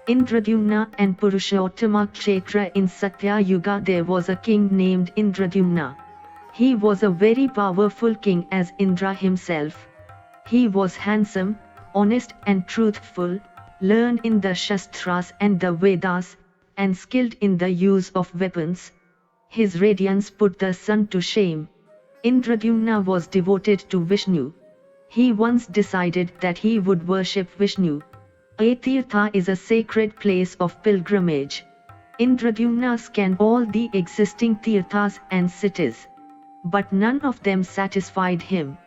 Indradyumna and Purushottama Kshetra. In Satya Yuga there was a king named Indradyumna. He was a very powerful king as Indra himself. He was handsome, honest and truthful, learned in the Shastras and the Vedas, and skilled in the use of weapons. His radiance put the sun to shame. Indradyumna was devoted to Vishnu. He once decided that he would worship Vishnu. A tirtha is a sacred place of pilgrimage. Indradyumna scanned all the existing tirthas and cities. But none of them satisfied him.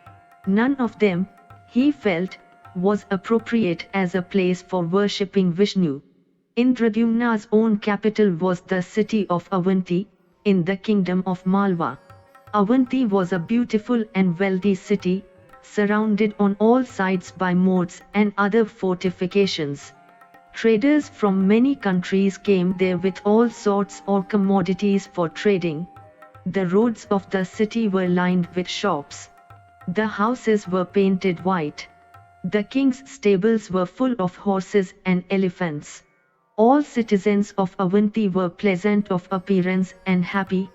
None of them, he felt, was appropriate as a place for worshipping Vishnu. Indradyumna's own capital was the city of Avanti, in the kingdom of Malwa. Avanti was a beautiful and wealthy city, surrounded on all sides by moats and other fortifications. Traders from many countries came there with all sorts of commodities for trading. The roads of the city were lined with shops. The houses were painted white. The king's stables were full of horses and elephants. All citizens of Avanti were pleasant of appearance and happy.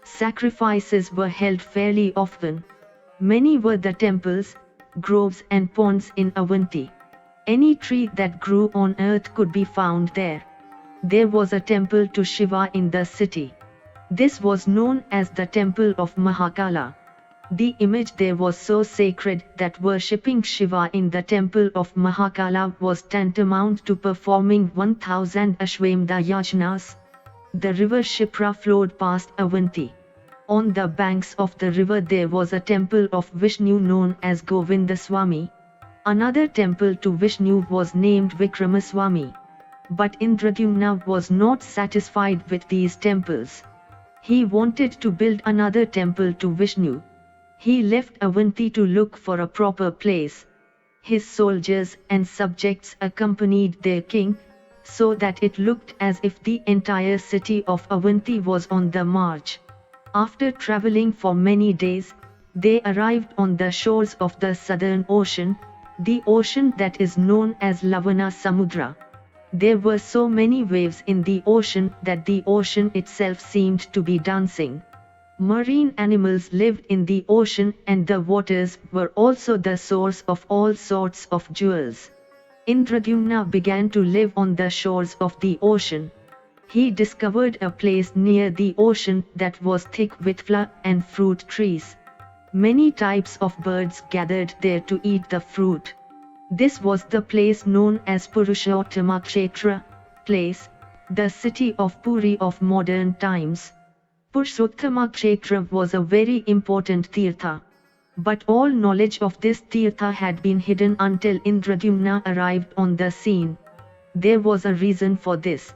Sacrifices were held fairly often. Many were the temples, groves and ponds in Avanti. Any tree that grew on earth could be found there. There was a temple to Shiva in the city. This was known as the temple of Mahakala. The image there was so sacred that worshipping Shiva in the temple of Mahakala was tantamount to performing 1000 Ashwamedha yajnas. The river Shipra flowed past Avanti. On the banks of the river there was a temple of Vishnu known as Govindaswami. Another temple to Vishnu was named Vikramaswamy. But Indradyumna was not satisfied with these temples. He wanted to build another temple to Vishnu. He left Avanti to look for a proper place. His soldiers and subjects accompanied their king, so that it looked as if the entire city of Avanti was on the march. After traveling for many days, they arrived on the shores of the southern ocean, the ocean that is known as Lavana Samudra. There were so many waves in the ocean that the ocean itself seemed to be dancing. Marine animals lived in the ocean and the waters were also the source of all sorts of jewels. Indradyumna began to live on the shores of the ocean. He discovered a place near the ocean that was thick with flower and fruit trees. Many types of birds gathered there to eat the fruit. This was the place known as Purushottama Kshetra, place, the city of Puri of modern times. Purushottama Kshetra was a very important tirtha. But all knowledge of this tirtha had been hidden until Indradyumna arrived on the scene. There was a reason for this.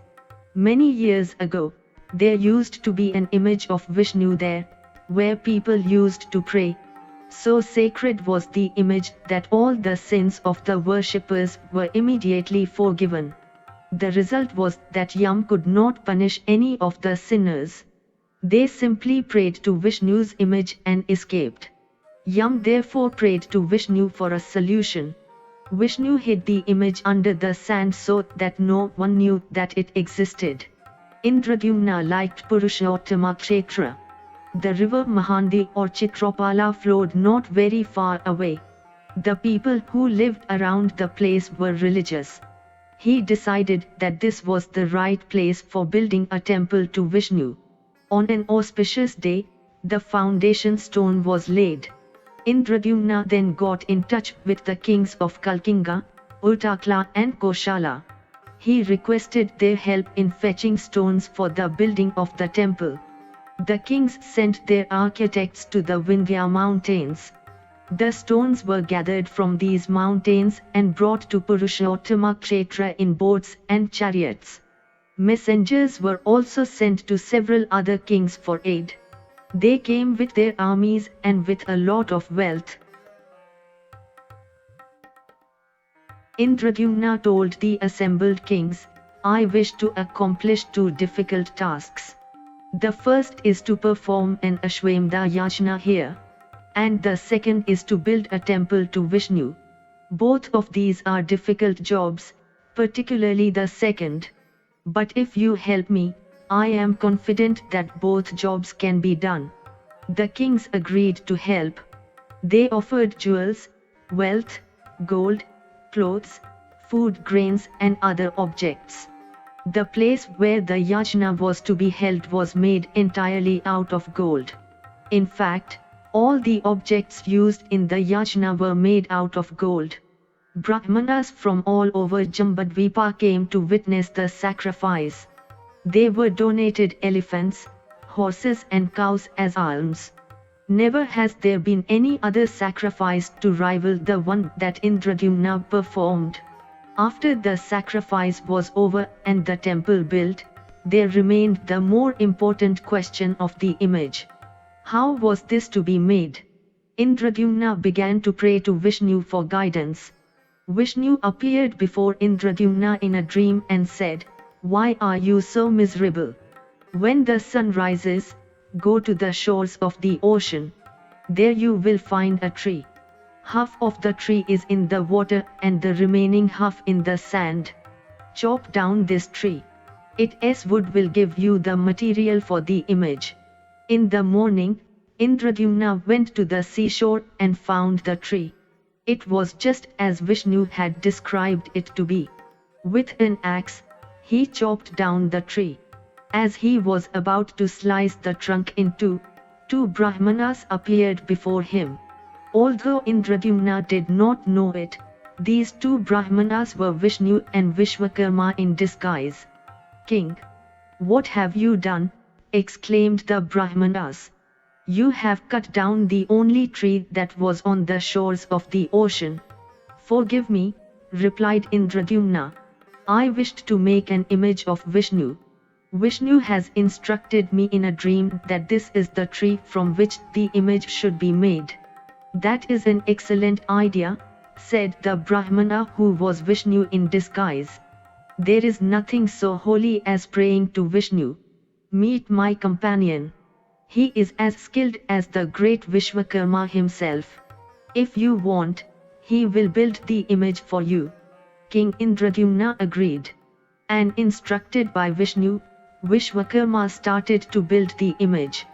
Many years ago, there used to be an image of Vishnu there, where people used to pray. So sacred was the image that all the sins of the worshippers were immediately forgiven. The result was that Yam could not punish any of the sinners. They simply prayed to Vishnu's image and escaped. Yam therefore prayed to Vishnu for a solution. Vishnu hid the image under the sand so that no one knew that it existed. Indradyumna liked Purushottama Kshetra. The river Mahandi or Chitrapala flowed not very far away. The people who lived around the place were religious. He decided that this was the right place for building a temple to Vishnu. On an auspicious day, the foundation stone was laid. Indradyumna then got in touch with the kings of Kalkinga, Uttakala and Koshala. He requested their help in fetching stones for the building of the temple. The kings sent their architects to the Vindhya mountains. The stones were gathered from these mountains and brought to Purushottama Kshetra in boats and chariots. Messengers were also sent to several other kings for aid. They came with their armies and with a lot of wealth. Indradyumna told the assembled kings, "I wish to accomplish two difficult tasks. The first is to perform an Ashwamedha yajna here, and the second is to build a temple to Vishnu. Both of these are difficult jobs, particularly the second. But if you help me, I am confident that both jobs can be done. The kings agreed to help. They offered jewels, wealth, gold, clothes, food grains and other objects. The place where the yajna was to be held was made entirely out of gold. In fact, all the objects used in the yajna were made out of gold. Brahmanas from all over Jambudvipa came to witness the sacrifice. They were donated elephants, horses and cows as alms. Never has there been any other sacrifice to rival the one that Indradyumna performed. After the sacrifice was over and the temple built, there remained the more important question of the image. How was this to be made? Indradyumna began to pray to Vishnu for guidance. Vishnu appeared before Indradyumna in a dream and said, "Why are you so miserable? When the sun rises, go to the shores of the ocean. There you will find a tree. Half of the tree is in the water and the remaining half in the sand. Chop down this tree. Its wood will give you the material for the image." In the morning, Indradyumna went to the seashore and found the tree. It was just as Vishnu had described it to be. With an axe, he chopped down the tree. As he was about to slice the trunk in two Brahmanas appeared before him. Although Indradyumna did not know it, these two Brahmanas were Vishnu and Vishwakarma in disguise. "King, what have you done?" exclaimed the Brahmanas. "You have cut down the only tree that was on the shores of the ocean." "Forgive me," replied Indradyumna. "I wished to make an image of Vishnu. Vishnu has instructed me in a dream that this is the tree from which the image should be made." "That is an excellent idea," said the Brahmana who was Vishnu in disguise. "There is nothing so holy as praying to Vishnu. Meet my companion. He is as skilled as the great Vishwakarma himself. If you want, he will build the image for you." King Indradyumna agreed. And instructed by Vishnu, Vishwakarma started to build the image.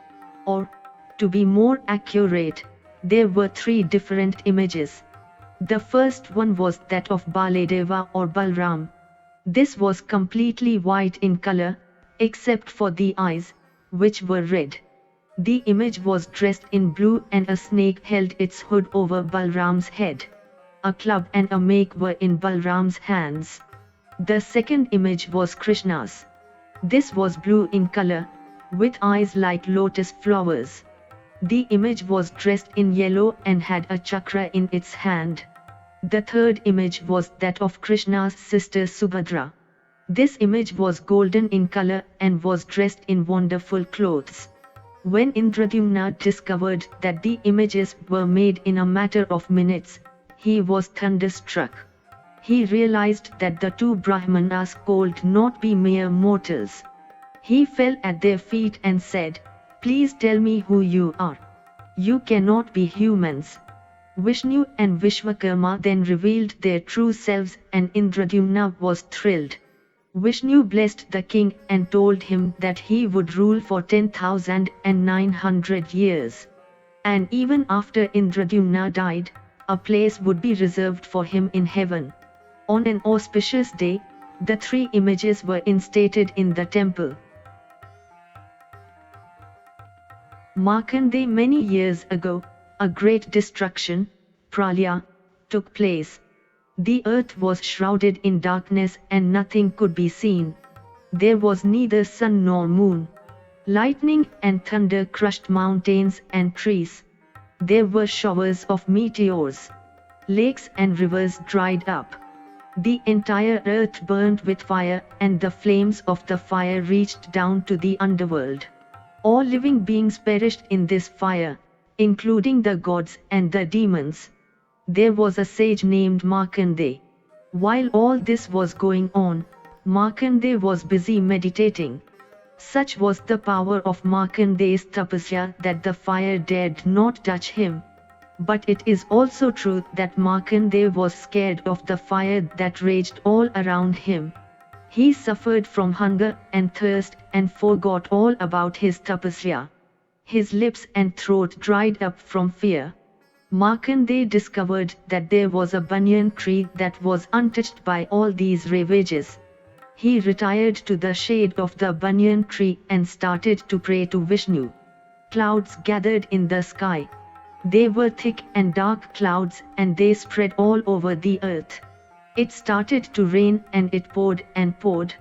Or, to be more accurate, there were three different images. The first one was that of Baladeva or Balram. This was completely white in color, except for the eyes, which were red. The image was dressed in blue and a snake held its hood over Balram's head. A club and a make were in Balram's hands. The second image was Krishna's. This was blue in color, with eyes like lotus flowers. The image was dressed in yellow and had a chakra in its hand. The third image was that of Krishna's sister Subhadra. This image was golden in color and was dressed in wonderful clothes. When Indradyumna discovered that the images were made in a matter of minutes, he was thunderstruck. He realized that the two Brahmanas could not be mere mortals. He fell at their feet and said, "Please tell me who you are. You cannot be humans." Vishnu and Vishwakarma then revealed their true selves and Indradyumna was thrilled. Vishnu blessed the king and told him that he would rule for 10,900 years. And even after Indradyumna died, a place would be reserved for him in heaven. On an auspicious day, the three images were instated in the temple. Markandeya, many years ago, a great destruction, pralaya, took place. The earth was shrouded in darkness and nothing could be seen. There was neither sun nor moon. Lightning and thunder crushed mountains and trees. There were showers of meteors. Lakes and rivers dried up. The entire earth burned with fire and the flames of the fire reached down to the underworld. All living beings perished in this fire, including the gods and the demons. There was a sage named Markandeya. While all this was going on, Markandeya was busy meditating. Such was the power of Markandeya's tapasya that the fire dared not touch him. But it is also true that Markandeya was scared of the fire that raged all around him. He suffered from hunger and thirst and forgot all about his tapasya. His lips and throat dried up from fear. Markandeya discovered that there was a banyan tree that was untouched by all these ravages. He retired to the shade of the banyan tree and started to pray to Vishnu. Clouds gathered in the sky. They were thick and dark clouds, and they spread all over the earth. It started to rain, and it poured and poured.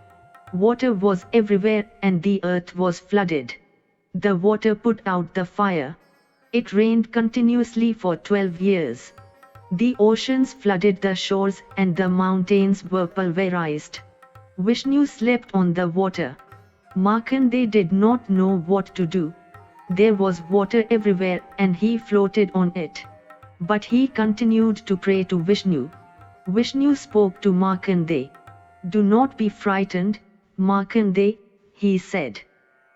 Water was everywhere and the earth was flooded. The water put out the fire. It rained continuously for 12 years. The oceans flooded the shores and the mountains were pulverized. Vishnu slept on the water. Markandeya did not know what to do. There was water everywhere and he floated on it. But he continued to pray to Vishnu. Vishnu spoke to Markandeya. "Do not be frightened, Markandeya," he said.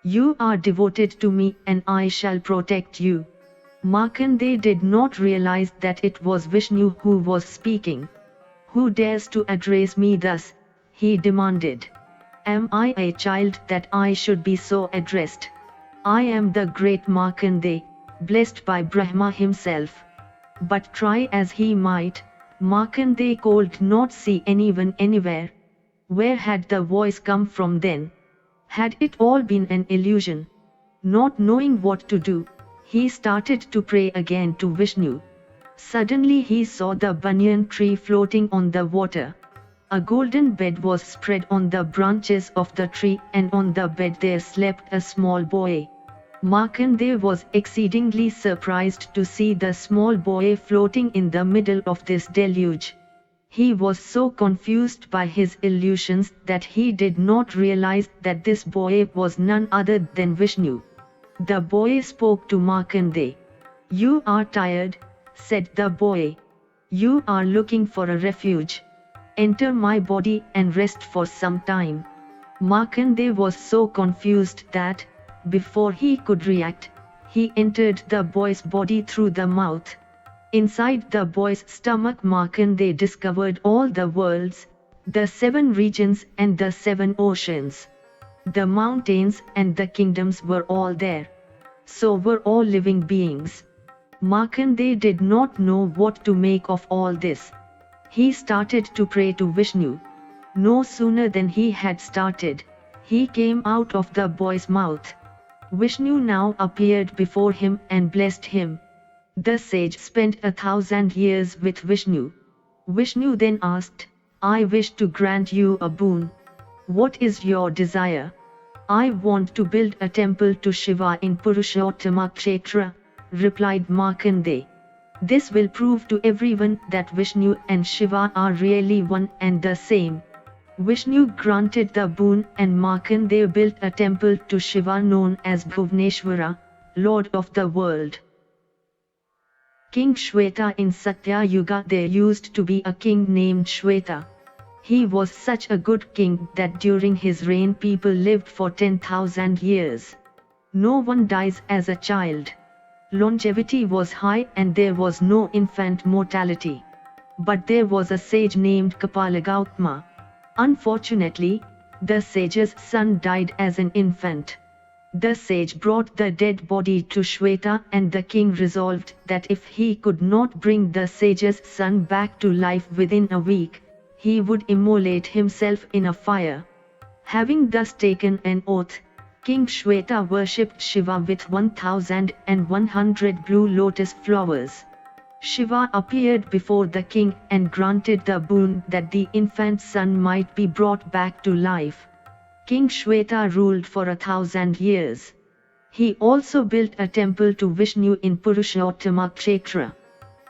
"You are devoted to me and I shall protect you." Markandeya did not realize that it was Vishnu who was speaking. "Who dares to address me thus?" he demanded. "Am I a child that I should be so addressed? I am the great Markandeya, blessed by Brahma himself." But try as he might, Markandeya could not see anyone anywhere. Where had the voice come from then? Had it all been an illusion? Not knowing what to do, he started to pray again to Vishnu. Suddenly he saw the banyan tree floating on the water. A golden bed was spread on the branches of the tree, and on the bed there slept a small boy. Markandeya was exceedingly surprised to see the small boy floating in the middle of this deluge. He was so confused by his illusions that he did not realize that this boy was none other than Vishnu. The boy spoke to Markandeya. "You are tired," said the boy. "You are looking for a refuge. Enter my body and rest for some time." Markandeya was so confused that, before he could react, he entered the boy's body through the mouth. Inside the boy's stomach, Markandeya discovered all the worlds, the 7 regions and the 7 oceans. The mountains and the kingdoms were all there. So were all living beings. Markandeya did not know what to make of all this. He started to pray to Vishnu. No sooner than he had started, he came out of the boy's mouth. Vishnu now appeared before him and blessed him. The sage spent 1,000 years with Vishnu. Vishnu then asked, "I wish to grant you a boon. What is your desire?" "I want to build a temple to Shiva in Purushottama Kshetra," replied Markandeya. "This will prove to everyone that Vishnu and Shiva are really one and the same." Vishnu granted the boon and Markandeya built a temple to Shiva known as Bhuvneshwara, Lord of the world. King Shweta. In Satya Yuga there used to be a king named Shweta. He was such a good king that during his reign people lived for 10,000 years. No one dies as a child. Longevity was high and there was no infant mortality. But there was a sage named Kapalagautama. Unfortunately, the sage's son died as an infant. The sage brought the dead body to Shweta, and the king resolved that if he could not bring the sage's son back to life within a week, he would immolate himself in a fire. Having thus taken an oath, King Shweta worshipped Shiva with 1,100 blue lotus flowers. Shiva appeared before the king and granted the boon that the infant son might be brought back to life. King Shweta ruled for 1,000 years. He also built a temple to Vishnu in Purushottama Kshetra.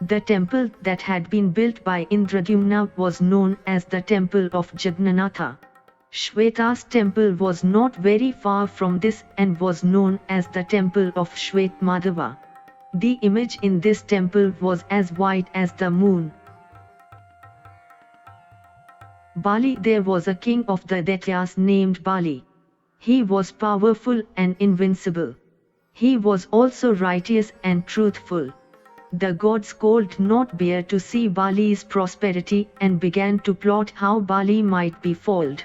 The temple that had been built by Indradyumna was known as the temple of Jagannatha. Shweta's temple was not very far from this and was known as the temple of Shwet Madhava. The image in this temple was as white as the moon. Bali. There was a king of the Daityas named Bali. He was powerful and invincible. He was also righteous and truthful. The gods could not bear to see Bali's prosperity and began to plot how Bali might be foiled.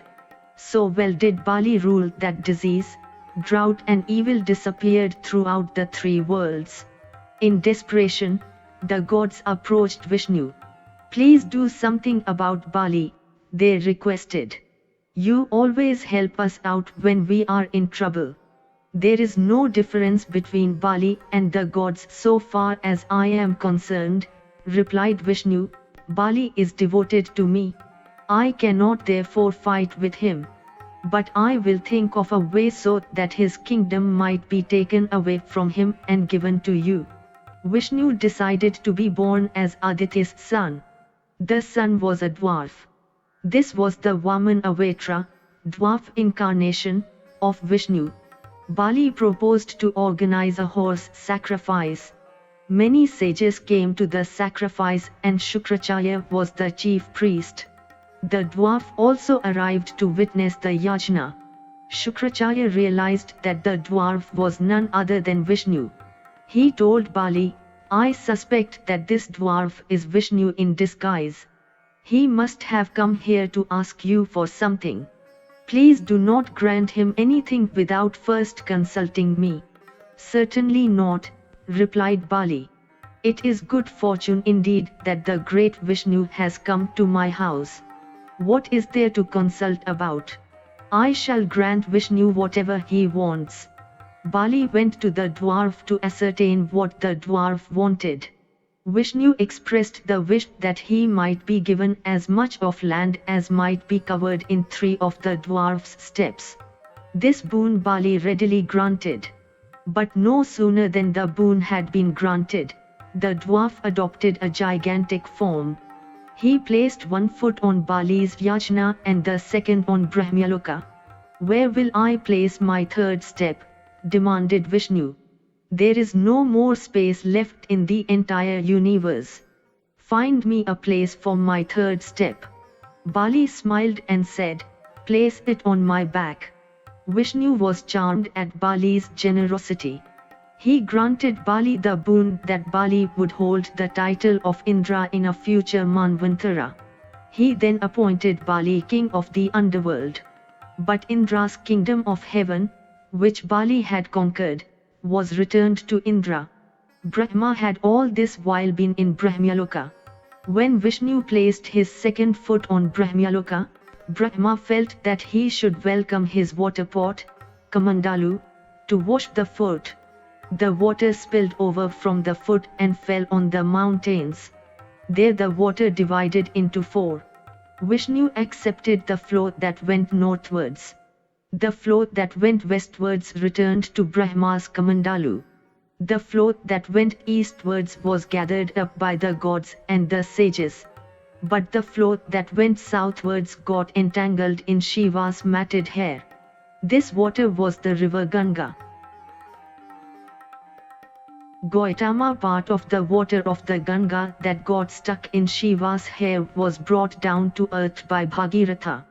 So well did Bali rule that disease, drought and evil disappeared throughout the three worlds. In desperation, the gods approached Vishnu. "Please do something about Bali," they requested. "You always help us out when we are in trouble." "There is no difference between Bali and the gods so far as I am concerned," replied Vishnu. "Bali is devoted to me. I cannot therefore fight with him. But I will think of a way so that his kingdom might be taken away from him and given to you." Vishnu decided to be born as Aditya's son. The son was a dwarf. This was the Vamanavatra, dwarf incarnation, of Vishnu. Bali proposed to organize a horse sacrifice. Many sages came to the sacrifice and Shukracharya was the chief priest. The dwarf also arrived to witness the yajna. Shukracharya realized that the dwarf was none other than Vishnu. He told Bali, "I suspect that this dwarf is Vishnu in disguise. He must have come here to ask you for something. Please do not grant him anything without first consulting me." "Certainly not," replied Bali. "It is good fortune indeed that the great Vishnu has come to my house. What is there to consult about? I shall grant Vishnu whatever he wants." Bali went to the dwarf to ascertain what the dwarf wanted. Vishnu expressed the wish that he might be given as much of land as might be covered in 3 of the dwarf's steps. This boon Bali readily granted. But no sooner than the boon had been granted, the dwarf adopted a gigantic form. He placed 1 foot on Bali's yajna and the second on Brahmaloka. "Where will I place my 3rd step?" demanded Vishnu. "There is no more space left in the entire universe. Find me a place for my 3rd step." Bali smiled and said, "Place it on my back." Vishnu was charmed at Bali's generosity. He granted Bali the boon that Bali would hold the title of Indra in a future Manvantara. He then appointed Bali king of the underworld. But Indra's kingdom of heaven, which Bali had conquered, was returned to Indra. Brahma had all this while been in Brahmaloka. When Vishnu placed his 2nd foot on Brahmaloka, Brahma felt that he should welcome his water pot, Kamandalu, to wash the foot. The water spilled over from the foot and fell on the mountains. There the water divided into 4. Vishnu accepted the flow that went northwards. The flow that went westwards returned to Brahma's Kamandalu. The flow that went eastwards was gathered up by the gods and the sages. But the flow that went southwards got entangled in Shiva's matted hair. This water was the river Ganga. Gautama, part of the water of the Ganga that got stuck in Shiva's hair, was brought down to earth by Bhagiratha.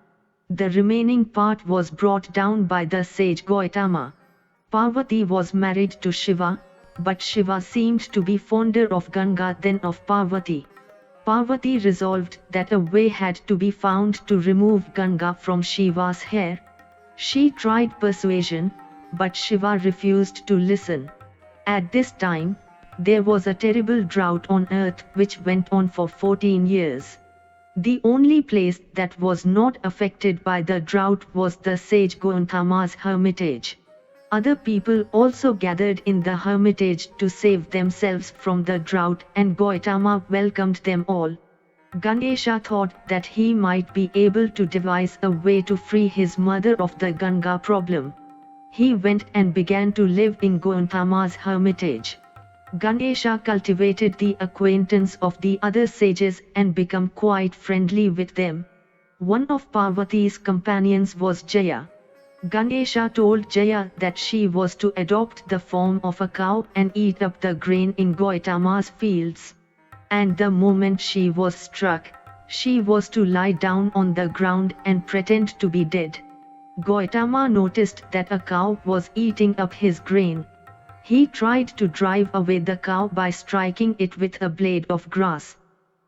The remaining part was brought down by the sage Gautama. Parvati was married to Shiva, but Shiva seemed to be fonder of Ganga than of Parvati. Parvati resolved that a way had to be found to remove Ganga from Shiva's hair. She tried persuasion, but Shiva refused to listen. At this time, there was a terrible drought on earth which went on for 14 years. The only place that was not affected by the drought was the sage Gautama's hermitage. Other people also gathered in the hermitage to save themselves from the drought, and Gautama welcomed them all. Ganesha thought that he might be able to devise a way to free his mother of the Ganga problem. He went and began to live in Gautama's hermitage. Ganesha cultivated the acquaintance of the other sages and became quite friendly with them. One of Parvati's companions was Jaya. Ganesha told Jaya that she was to adopt the form of a cow and eat up the grain in Gautama's fields. And the moment she was struck, she was to lie down on the ground and pretend to be dead. Gautama noticed that a cow was eating up his grain. He tried to drive away the cow by striking it with a blade of grass.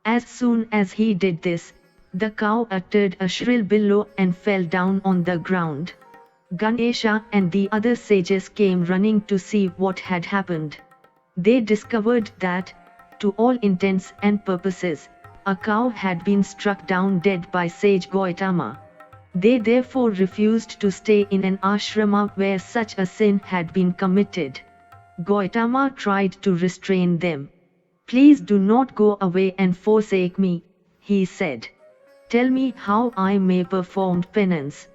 As soon as he did this, the cow uttered a shrill bellow and fell down on the ground. Ganesha and the other sages came running to see what had happened. They discovered that, to all intents and purposes, a cow had been struck down dead by sage Gautama. They therefore refused to stay in an ashrama where such a sin had been committed. Gautama tried to restrain them. "Please do not go away and forsake me," he said. "Tell me how I may perform penance."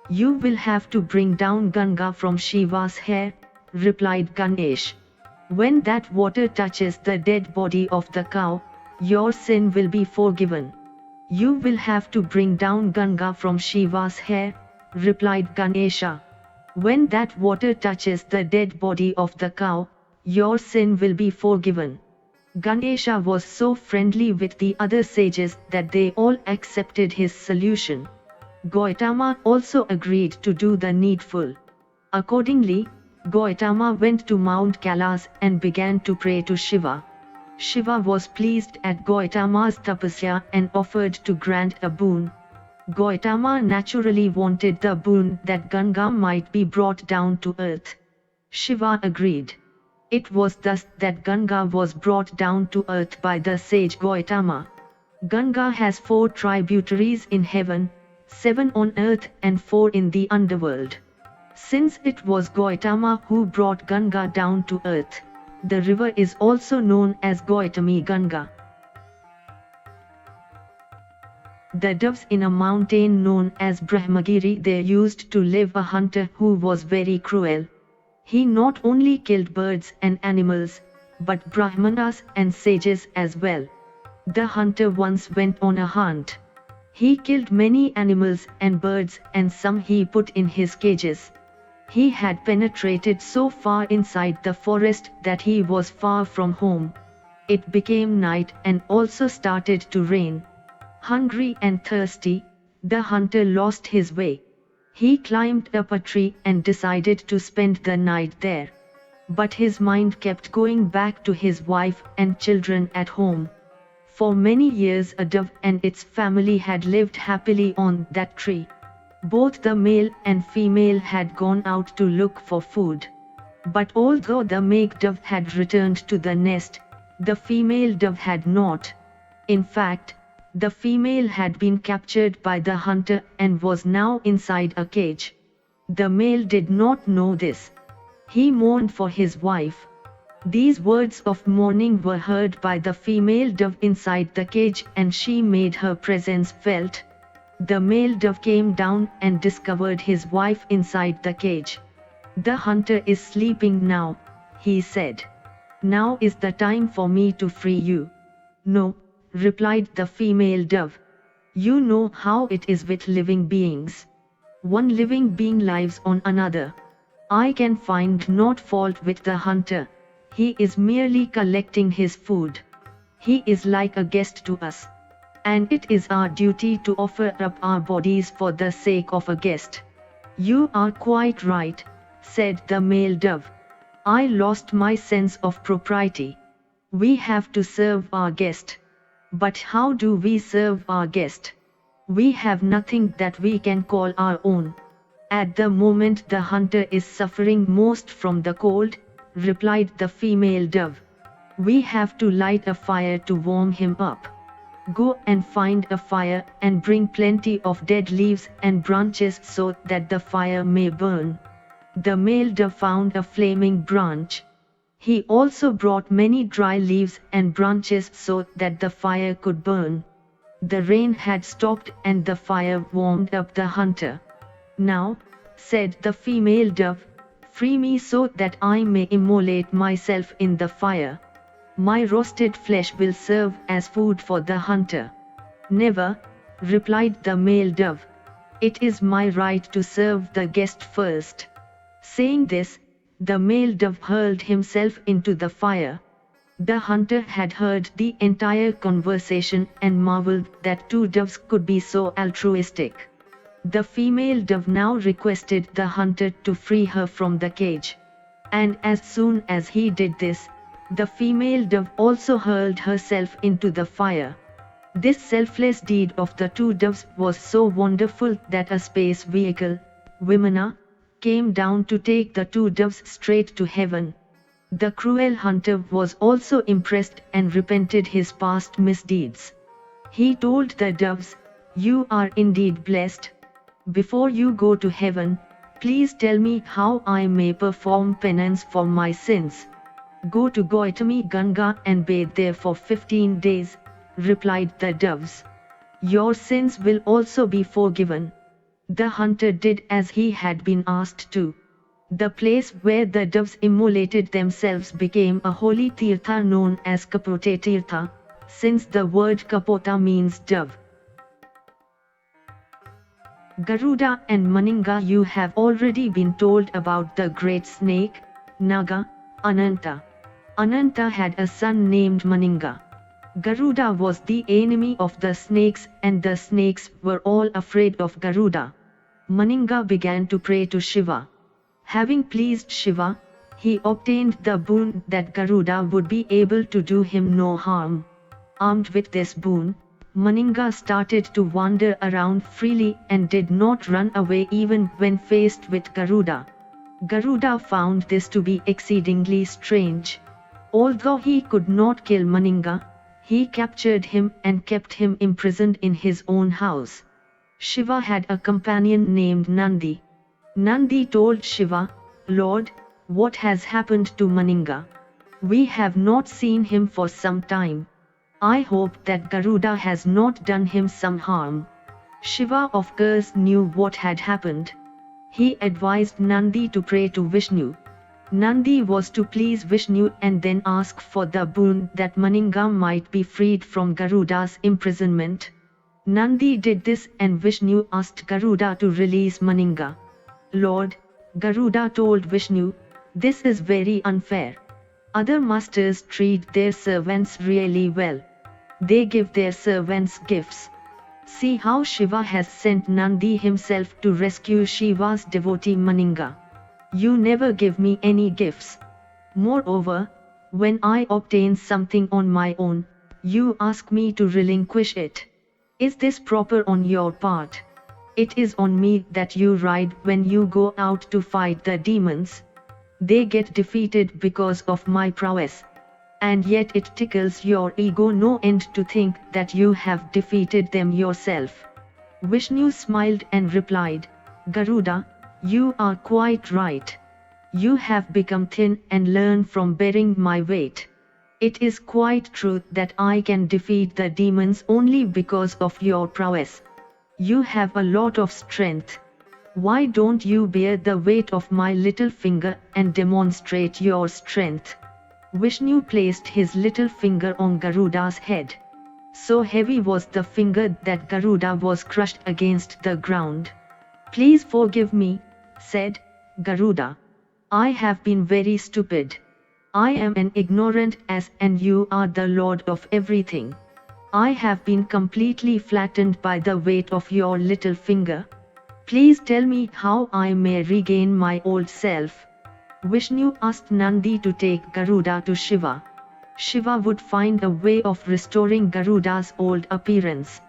"You will have to bring down Ganga from Shiva's hair," replied Ganesh. "When that water touches the dead body of the cow, your sin will be forgiven." "You will have to bring down Ganga from Shiva's hair," replied Ganesha. "When that water touches the dead body of the cow, your sin will be forgiven." Ganesha was so friendly with the other sages that they all accepted his solution. Gautama also agreed to do the needful. Accordingly, Gautama went to Mount Kailas and began to pray to Shiva. Shiva was pleased at Gautama's tapasya and offered to grant a boon. Gautama naturally wanted the boon that Ganga might be brought down to earth. Shiva agreed. It was thus that Ganga was brought down to earth by the sage Gautama. Ganga has 4 tributaries in heaven, 7 on earth and 4 in the underworld. Since it was Gautama who brought Ganga down to earth, the river is also known as Gautami Ganga. The doves in a mountain known as Brahmagiri, there used to live a hunter who was very cruel. He not only killed birds and animals, but Brahmanas and sages as well. The hunter once went on a hunt. He killed many animals and birds, and some he put in his cages. He had penetrated so far inside the forest that he was far from home. It became night and also started to rain. Hungry and thirsty, the hunter lost his way. He climbed up a tree and decided to spend the night there. But his mind kept going back to his wife and children at home. For many years a dove and its family had lived happily on that tree. Both the male and female had gone out to look for food. But although the male dove had returned to the nest, the female dove had not. In fact, the female had been captured by the hunter and was now inside a cage. The male did not know this. He mourned for his wife. These words of mourning were heard by the female dove inside the cage, and she made her presence felt. The male dove came down and discovered his wife inside the cage. "The hunter is sleeping now," he said. "Now is the time for me to free you." "No," replied the female dove. "You know how it is with living beings. One living being lives on another. I can find not fault with the hunter. He is merely collecting his food. He is like a guest to us. And it is our duty to offer up our bodies for the sake of a guest." "You are quite right," said the male dove. "I lost my sense of propriety. We have to serve our guest. But how do we serve our guest? We have nothing that we can call our own. At the moment the hunter is suffering most from the cold," replied the female dove. "We have to light a fire to warm him up. Go and find a fire and bring plenty of dead leaves and branches so that the fire may burn." The male dove found a flaming branch. He also brought many dry leaves and branches so that the fire could burn. The rain had stopped and the fire warmed up the hunter. "Now," said the female dove, "free me so that I may immolate myself in the fire. My roasted flesh will serve as food for the hunter." "Never," replied the male dove. "It is my right to serve the guest first." Saying this, the male dove hurled himself into the fire. The hunter had heard the entire conversation and marveled that 2 doves could be so altruistic. The female dove now requested the hunter to free her from the cage. And as soon as he did this, the female dove also hurled herself into the fire. This selfless deed of the two doves was so wonderful that a space vehicle, Vimana, came down to take the two doves straight to heaven. The cruel hunter was also impressed and repented his past misdeeds. He told the doves, "You are indeed blessed. Before you go to heaven, please tell me how I may perform penance for my sins." "Go to Gautami Ganga and bathe there for 15 days, replied the doves. "Your sins will also be forgiven." The hunter did as he had been asked to. The place where the doves immolated themselves became a holy tirtha known as Kapote Tirtha, since the word Kapota means dove. Garuda and Maninga. You have already been told about the great snake, Naga, Ananta. Ananta had a son named Maninga. Garuda was the enemy of the snakes and the snakes were all afraid of Garuda. Maninga began to pray to Shiva. Having pleased Shiva, he obtained the boon that Garuda would be able to do him no harm. Armed with this boon, Maninga started to wander around freely and did not run away even when faced with Garuda. Garuda found this to be exceedingly strange. Although he could not kill Maninga, he captured him and kept him imprisoned in his own house. Shiva had a companion named Nandi. Nandi told Shiva, "Lord, what has happened to Maninga? We have not seen him for some time. I hope that Garuda has not done him some harm." Shiva of course knew what had happened. He advised Nandi to pray to Vishnu. Nandi was to please Vishnu and then ask for the boon that Maninga might be freed from Garuda's imprisonment. Nandi did this and Vishnu asked Garuda to release Maninga. "Lord," Garuda told Vishnu, "this is very unfair. Other masters treat their servants really well. They give their servants gifts. See how Shiva has sent Nandi himself to rescue Shiva's devotee Maninga. You never give me any gifts. Moreover, when I obtain something on my own, you ask me to relinquish it. Is this proper on your part? It is on me that you ride when you go out to fight the demons. They get defeated because of my prowess. And yet it tickles your ego no end to think that you have defeated them yourself." Vishnu smiled and replied, "Garuda, you are quite right. You have become thin and learn from bearing my weight. It is quite true that I can defeat the demons only because of your prowess. You have a lot of strength. Why don't you bear the weight of my little finger and demonstrate your strength?" Vishnu placed his little finger on Garuda's head. So heavy was the finger that Garuda was crushed against the ground. "Please forgive me," said Garuda. "I have been very stupid. I am an ignorant ass and you are the Lord of everything. I have been completely flattened by the weight of your little finger. Please tell me how I may regain my old self." Vishnu asked Nandi to take Garuda to Shiva. Shiva would find a way of restoring Garuda's old appearance.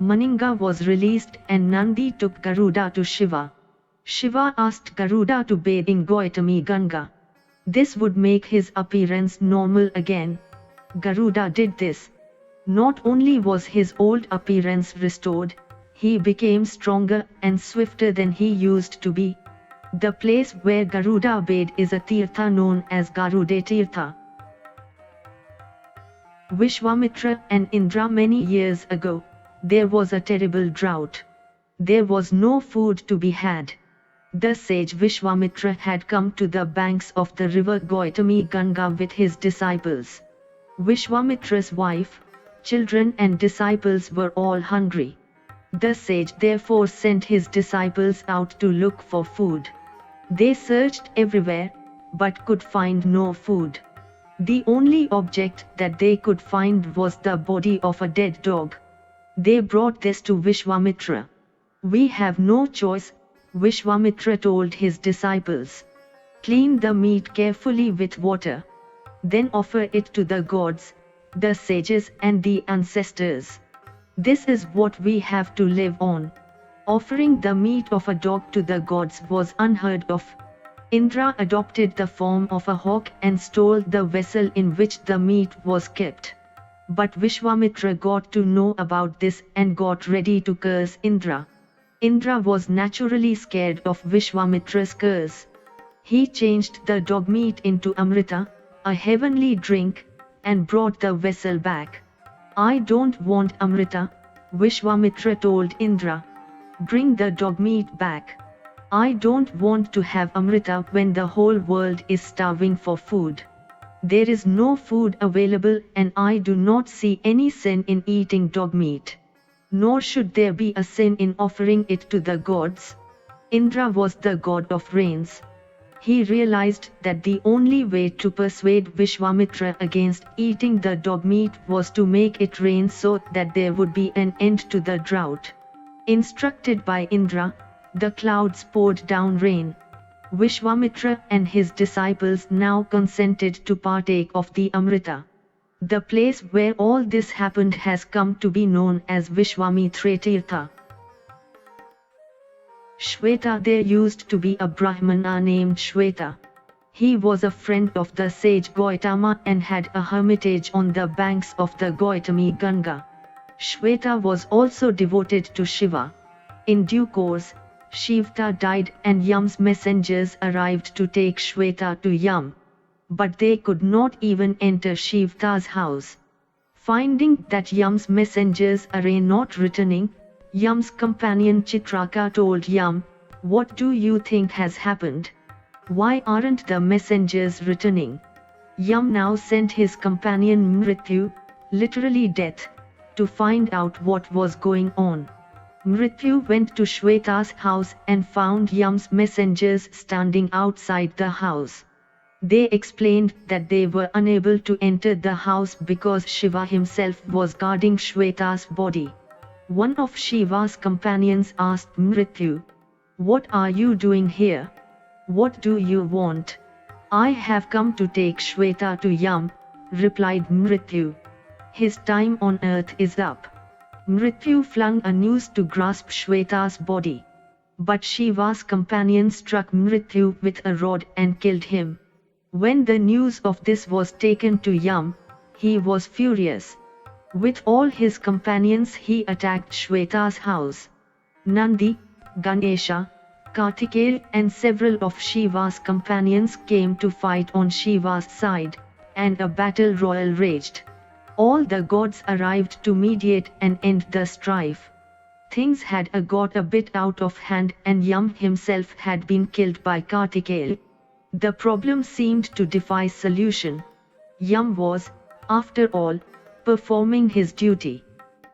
Maninga was released and Nandi took Garuda to Shiva. Shiva asked Garuda to bathe in Gautami Ganga. This would make his appearance normal again. Garuda did this. Not only was his old appearance restored, he became stronger and swifter than he used to be. The place where Garuda bathed is a tirtha known as Garude Tirtha. Vishwamitra and Indra. Many years ago, there was a terrible drought. There was no food to be had. The sage Vishwamitra had come to the banks of the river Gautami Ganga with his disciples. Vishwamitra's wife, children and disciples were all hungry. The sage therefore sent his disciples out to look for food. They searched everywhere, but could find no food. The only object that they could find was the body of a dead dog. They brought this to Vishwamitra. We have no choice, Vishwamitra told his disciples. Clean the meat carefully with water. Then offer it to the gods, the sages and the ancestors. This is what we have to live on. Offering the meat of a dog to the gods was unheard of. Indra adopted the form of a hawk and stole the vessel in which the meat was kept. But Vishwamitra got to know about this and got ready to curse Indra. Indra was naturally scared of Vishwamitra's curse. He changed the dog meat into Amrita, a heavenly drink, and brought the vessel back. I don't want Amrita, Vishwamitra told Indra. Bring the dog meat back. I don't want to have Amrita when the whole world is starving for food. There is no food available and I do not see any sin in eating dog meat. Nor should there be a sin in offering it to the gods. Indra was the god of rains. He realized that the only way to persuade Vishwamitra against eating the dog meat was to make it rain so that there would be an end to the drought. Instructed by Indra, the clouds poured down rain. Vishwamitra and his disciples now consented to partake of the Amrita. The place where all this happened has come to be known as Vishwamitra Tirtha. Shweta. There used to be a Brahmana named Shweta. He was a friend of the sage Gautama and had a hermitage on the banks of the Gautami Ganga. Shweta was also devoted to Shiva. In due course, Shivta died and Yam's messengers arrived to take Shweta to Yam. But they could not even enter Shivta's house. Finding that Yam's messengers are not returning, Yam's companion Chitraka told Yam, "What do you think has happened? Why aren't the messengers returning?" Yam now sent his companion Mrityu, literally death, to find out what was going on. Mrityu went to Shweta's house and found Yam's messengers standing outside the house. They explained that they were unable to enter the house because Shiva himself was guarding Shweta's body. One of Shiva's companions asked Mrityu, "What are you doing here? What do you want?" "I have come to take Shweta to Yam," replied Mrityu. "His time on earth is up." Mrityu flung a noose to grasp Shweta's body. But Shiva's companion struck Mrityu with a rod and killed him. When the news of this was taken to Yam, he was furious. With all his companions he attacked Shweta's house. Nandi, Ganesha, Kartikeya and several of Shiva's companions came to fight on Shiva's side, and a battle royal raged. All the gods arrived to mediate and end the strife. Things had got a bit out of hand and Yam himself had been killed by Kartikeya. The problem seemed to defy solution. Yam was, after all, performing his duty.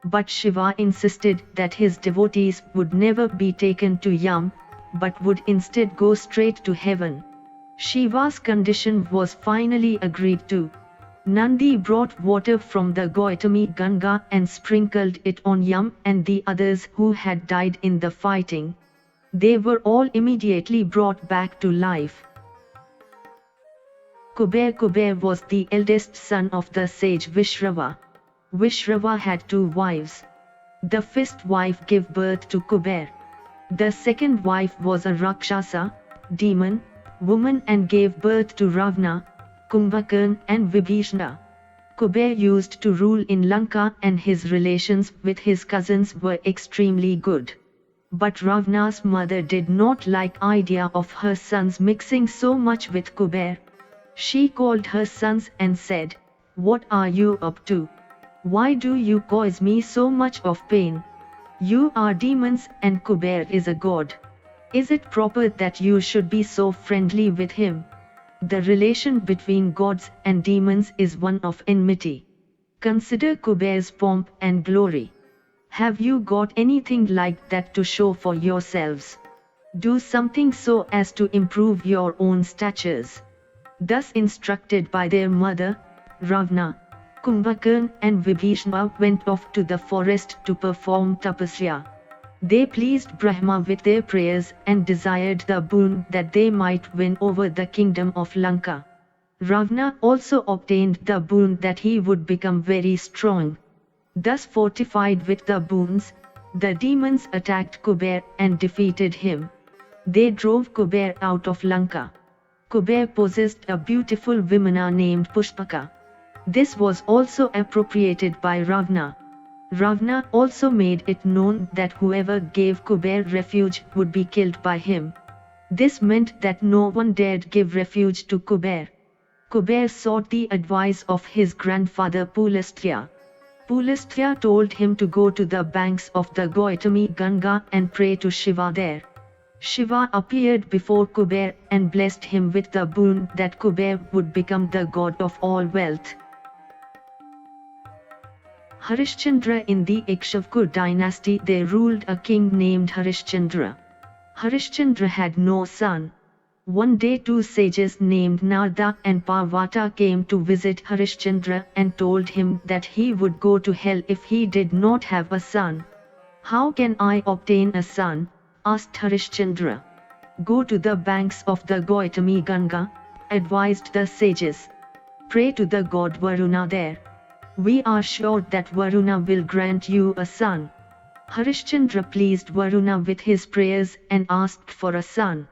But Shiva insisted that his devotees would never be taken to Yam, but would instead go straight to heaven. Shiva's condition was finally agreed to. Nandi brought water from the Gautami Ganga and sprinkled it on Yam and the others who had died in the fighting. They were all immediately brought back to life. Kuber was the eldest son of the sage Vishrava. Vishrava had 2 wives. The first wife gave birth to Kuber. The second wife was a Rakshasa, demon, woman and gave birth to Ravana, Kumbhakarna and Vibhishana. Kuber used to rule in Lanka and his relations with his cousins were extremely good. But Ravana's mother did not like idea of her sons mixing so much with Kuber. She called her sons and said, "What are you up to? Why do you cause me so much of pain? You are demons and Kuber is a god. Is it proper that you should be so friendly with him?" The relation between gods and demons is one of enmity. Consider Kuber's pomp and glory. Have you got anything like that to show for yourselves? Do something so as to improve your own statures. Thus instructed by their mother, Ravana, Kumbhakarna and Vibhishana went off to the forest to perform tapasya. They pleased Brahma with their prayers and desired the boon that they might win over the kingdom of Lanka. Ravana also obtained the boon that he would become very strong. Thus fortified with the boons, the demons attacked Kuber and defeated him. They drove Kuber out of Lanka. Kuber possessed a beautiful Vimana named Pushpaka. This was also appropriated by Ravana. Ravana also made it known that whoever gave Kuber refuge would be killed by him. This meant that no one dared give refuge to Kuber. Kuber sought the advice of his grandfather Pulastya. Pulastya told him to go to the banks of the Gautami Ganga and pray to Shiva there. Shiva appeared before Kuber and blessed him with the boon that Kuber would become the god of all wealth. Harishchandra. In the Ikshvaku dynasty there ruled a king named Harishchandra. Harishchandra had no son. One day two sages named Narada and Parvata came to visit Harishchandra and told him that he would go to hell if he did not have a son. "How can I obtain a son?" asked Harishchandra. "Go to the banks of the Gautami Ganga," advised the sages. "Pray to the god Varuna there. We are sure that Varuna will grant you a son." Harishchandra pleased Varuna with his prayers and asked for a son.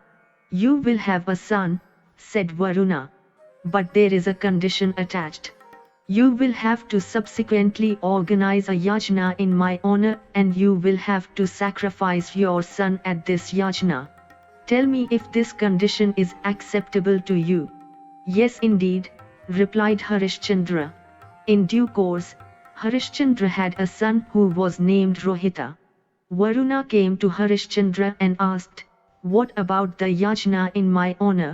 "You will have a son," said Varuna. "But there is a condition attached. You will have to subsequently organize a yajna in my honor and you will have to sacrifice your son at this yajna. Tell me if this condition is acceptable to you." "Yes indeed," replied Harishchandra. In due course, Harishchandra had a son who was named Rohita. Varuna came to Harishchandra and asked, "What about the yajna in my honor?"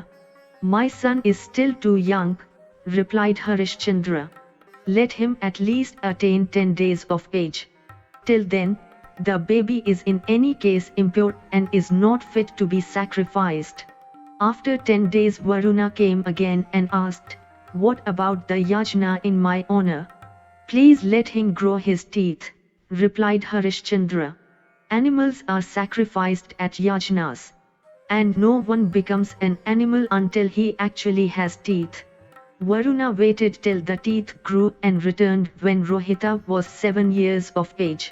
"My son is still too young," replied Harishchandra. "Let him at least attain 10 days of age. Till then, the baby is in any case impure and is not fit to be sacrificed." After 10 days Varuna came again and asked, "What about the yajna in my honor?" "Please let him grow his teeth," replied Harishchandra. "Animals are sacrificed at yajnas. And no one becomes an animal until he actually has teeth." Varuna waited till the teeth grew and returned when Rohita was 7 years of age.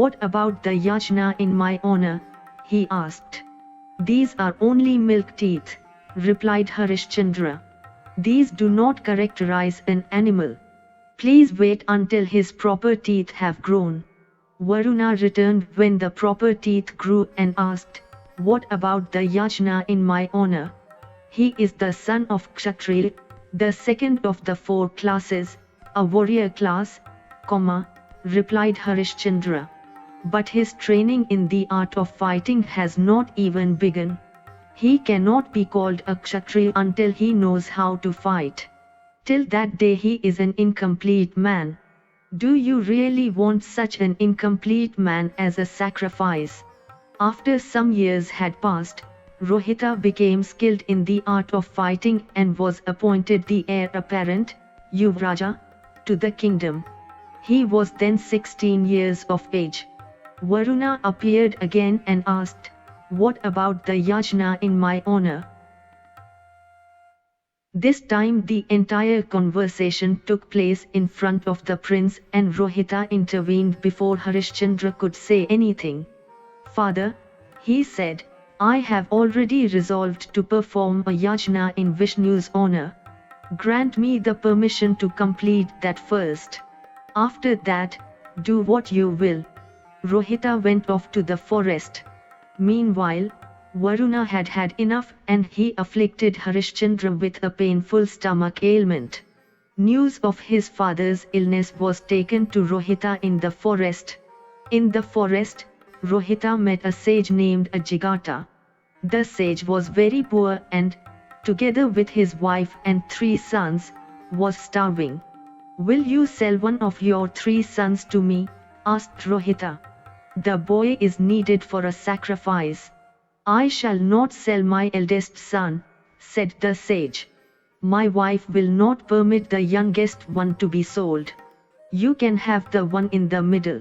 "What about the yajna in my honor?" he asked. "These are only milk teeth," replied Harishchandra. "These do not characterize an animal. Please wait until his proper teeth have grown." Varuna returned when the proper teeth grew and asked, "What about the yajna in my honor?" "He is the son of Kshatriya, the second of the 4 classes, a warrior class, replied Harishchandra. "But his training in the art of fighting has not even begun. He cannot be called a Kshatriya until he knows how to fight. Till that day he is an incomplete man. Do you really want such an incomplete man as a sacrifice?" After some years had passed, Rohita became skilled in the art of fighting and was appointed the heir apparent, Yuvraja, to the kingdom. He was then 16 years of age. Varuna appeared again and asked, "What about the yajna in my honor?" This time the entire conversation took place in front of the prince and Rohita intervened before Harishchandra could say anything. "Father," he said, "I have already resolved to perform a yajna in Vishnu's honor. Grant me the permission to complete that first. After that, do what you will." Rohita went off to the forest. Meanwhile, Varuna had had enough and he afflicted Harishchandra with a painful stomach ailment. News of his father's illness was taken to Rohita in the forest. In the forest, Rohita met a sage named Ajigata. The sage was very poor and, together with his wife and 3 sons, was starving. "Will you sell one of your 3 sons to me?" asked Rohita. "The boy is needed for a sacrifice." "I shall not sell my eldest son," said the sage. "My wife will not permit the youngest one to be sold. You can have the one in the middle.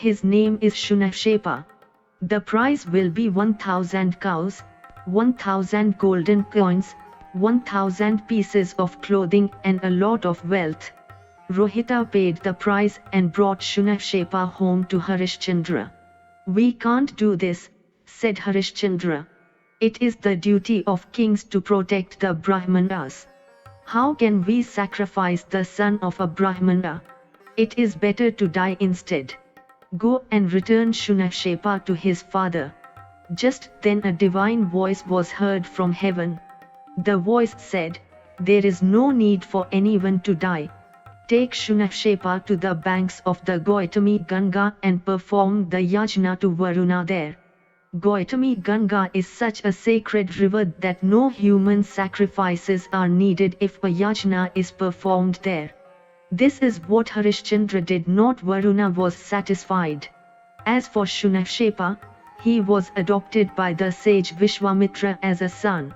His name is Shunashepa." The prize will be 1,000 cows, 1,000 golden coins, 1,000 pieces of clothing and a lot of wealth. Rohita paid the price and brought Shunashepa home to Harishchandra. We can't do this, said Harishchandra. It is the duty of kings to protect the Brahmanas. How can we sacrifice the son of a Brahmana? It is better to die instead. Go and return Shunashepa to his father. Just then a divine voice was heard from heaven. The voice said, there is no need for anyone to die. Take Shunashepa to the banks of the Gautami Ganga and perform the yajna to Varuna there. Gautami Ganga is such a sacred river that no human sacrifices are needed if a yajna is performed there. This is what Harishchandra did, not Varuna was satisfied. As for Shunashepa, he was adopted by the sage Vishwamitra as a son.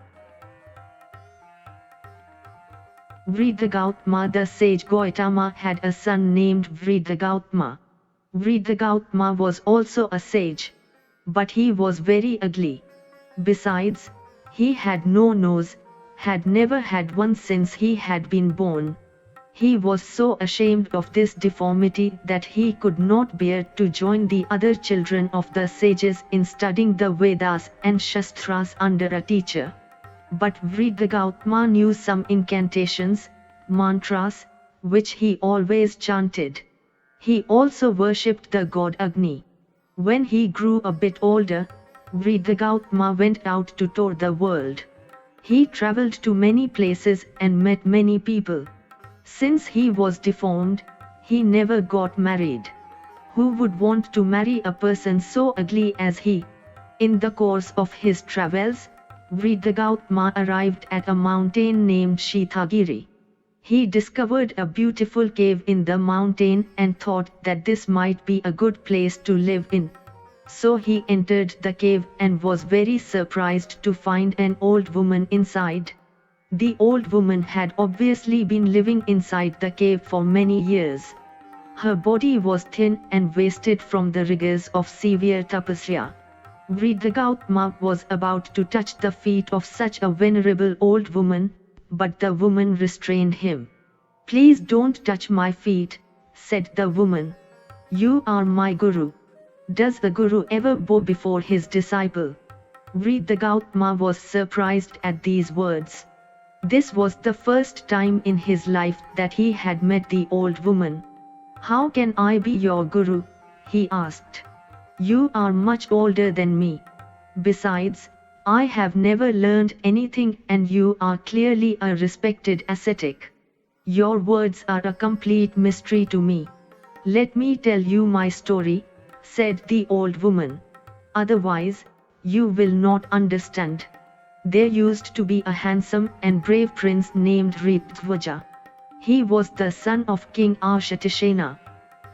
Vridagautama, the sage Gautama had a son named Vridagautama. Vridagautama was also a sage. But he was very ugly. Besides, he had no nose, had never had one since he had been born. He was so ashamed of this deformity that he could not bear to join the other children of the sages in studying the Vedas and Shastras under a teacher. But Vridagautama knew some incantations, mantras, which he always chanted. He also worshipped the god Agni. When he grew a bit older, Vridagautama went out to tour the world. He traveled to many places and met many people. Since he was deformed, he never got married. Who would want to marry a person so ugly as he? In the course of his travels, Vridagautama arrived at a mountain named Shitagiri. He discovered a beautiful cave in the mountain and thought that this might be a good place to live in. So he entered the cave and was very surprised to find an old woman inside. The old woman had obviously been living inside the cave for many years. Her body was thin and wasted from the rigors of severe tapasya. Vridagautama was about to touch the feet of such a venerable old woman, but the woman restrained him. Please don't touch my feet, said the woman. You are my guru. Does the guru ever bow before his disciple? Vridagautama was surprised at these words. This was the first time in his life that he had met the old woman. How can I be your guru? He asked. You are much older than me. Besides, I have never learned anything and you are clearly a respected ascetic. Your words are a complete mystery to me. Let me tell you my story, said the old woman. Otherwise, you will not understand. There used to be a handsome and brave prince named Ritdwaja. He was the son of King Ashatishena.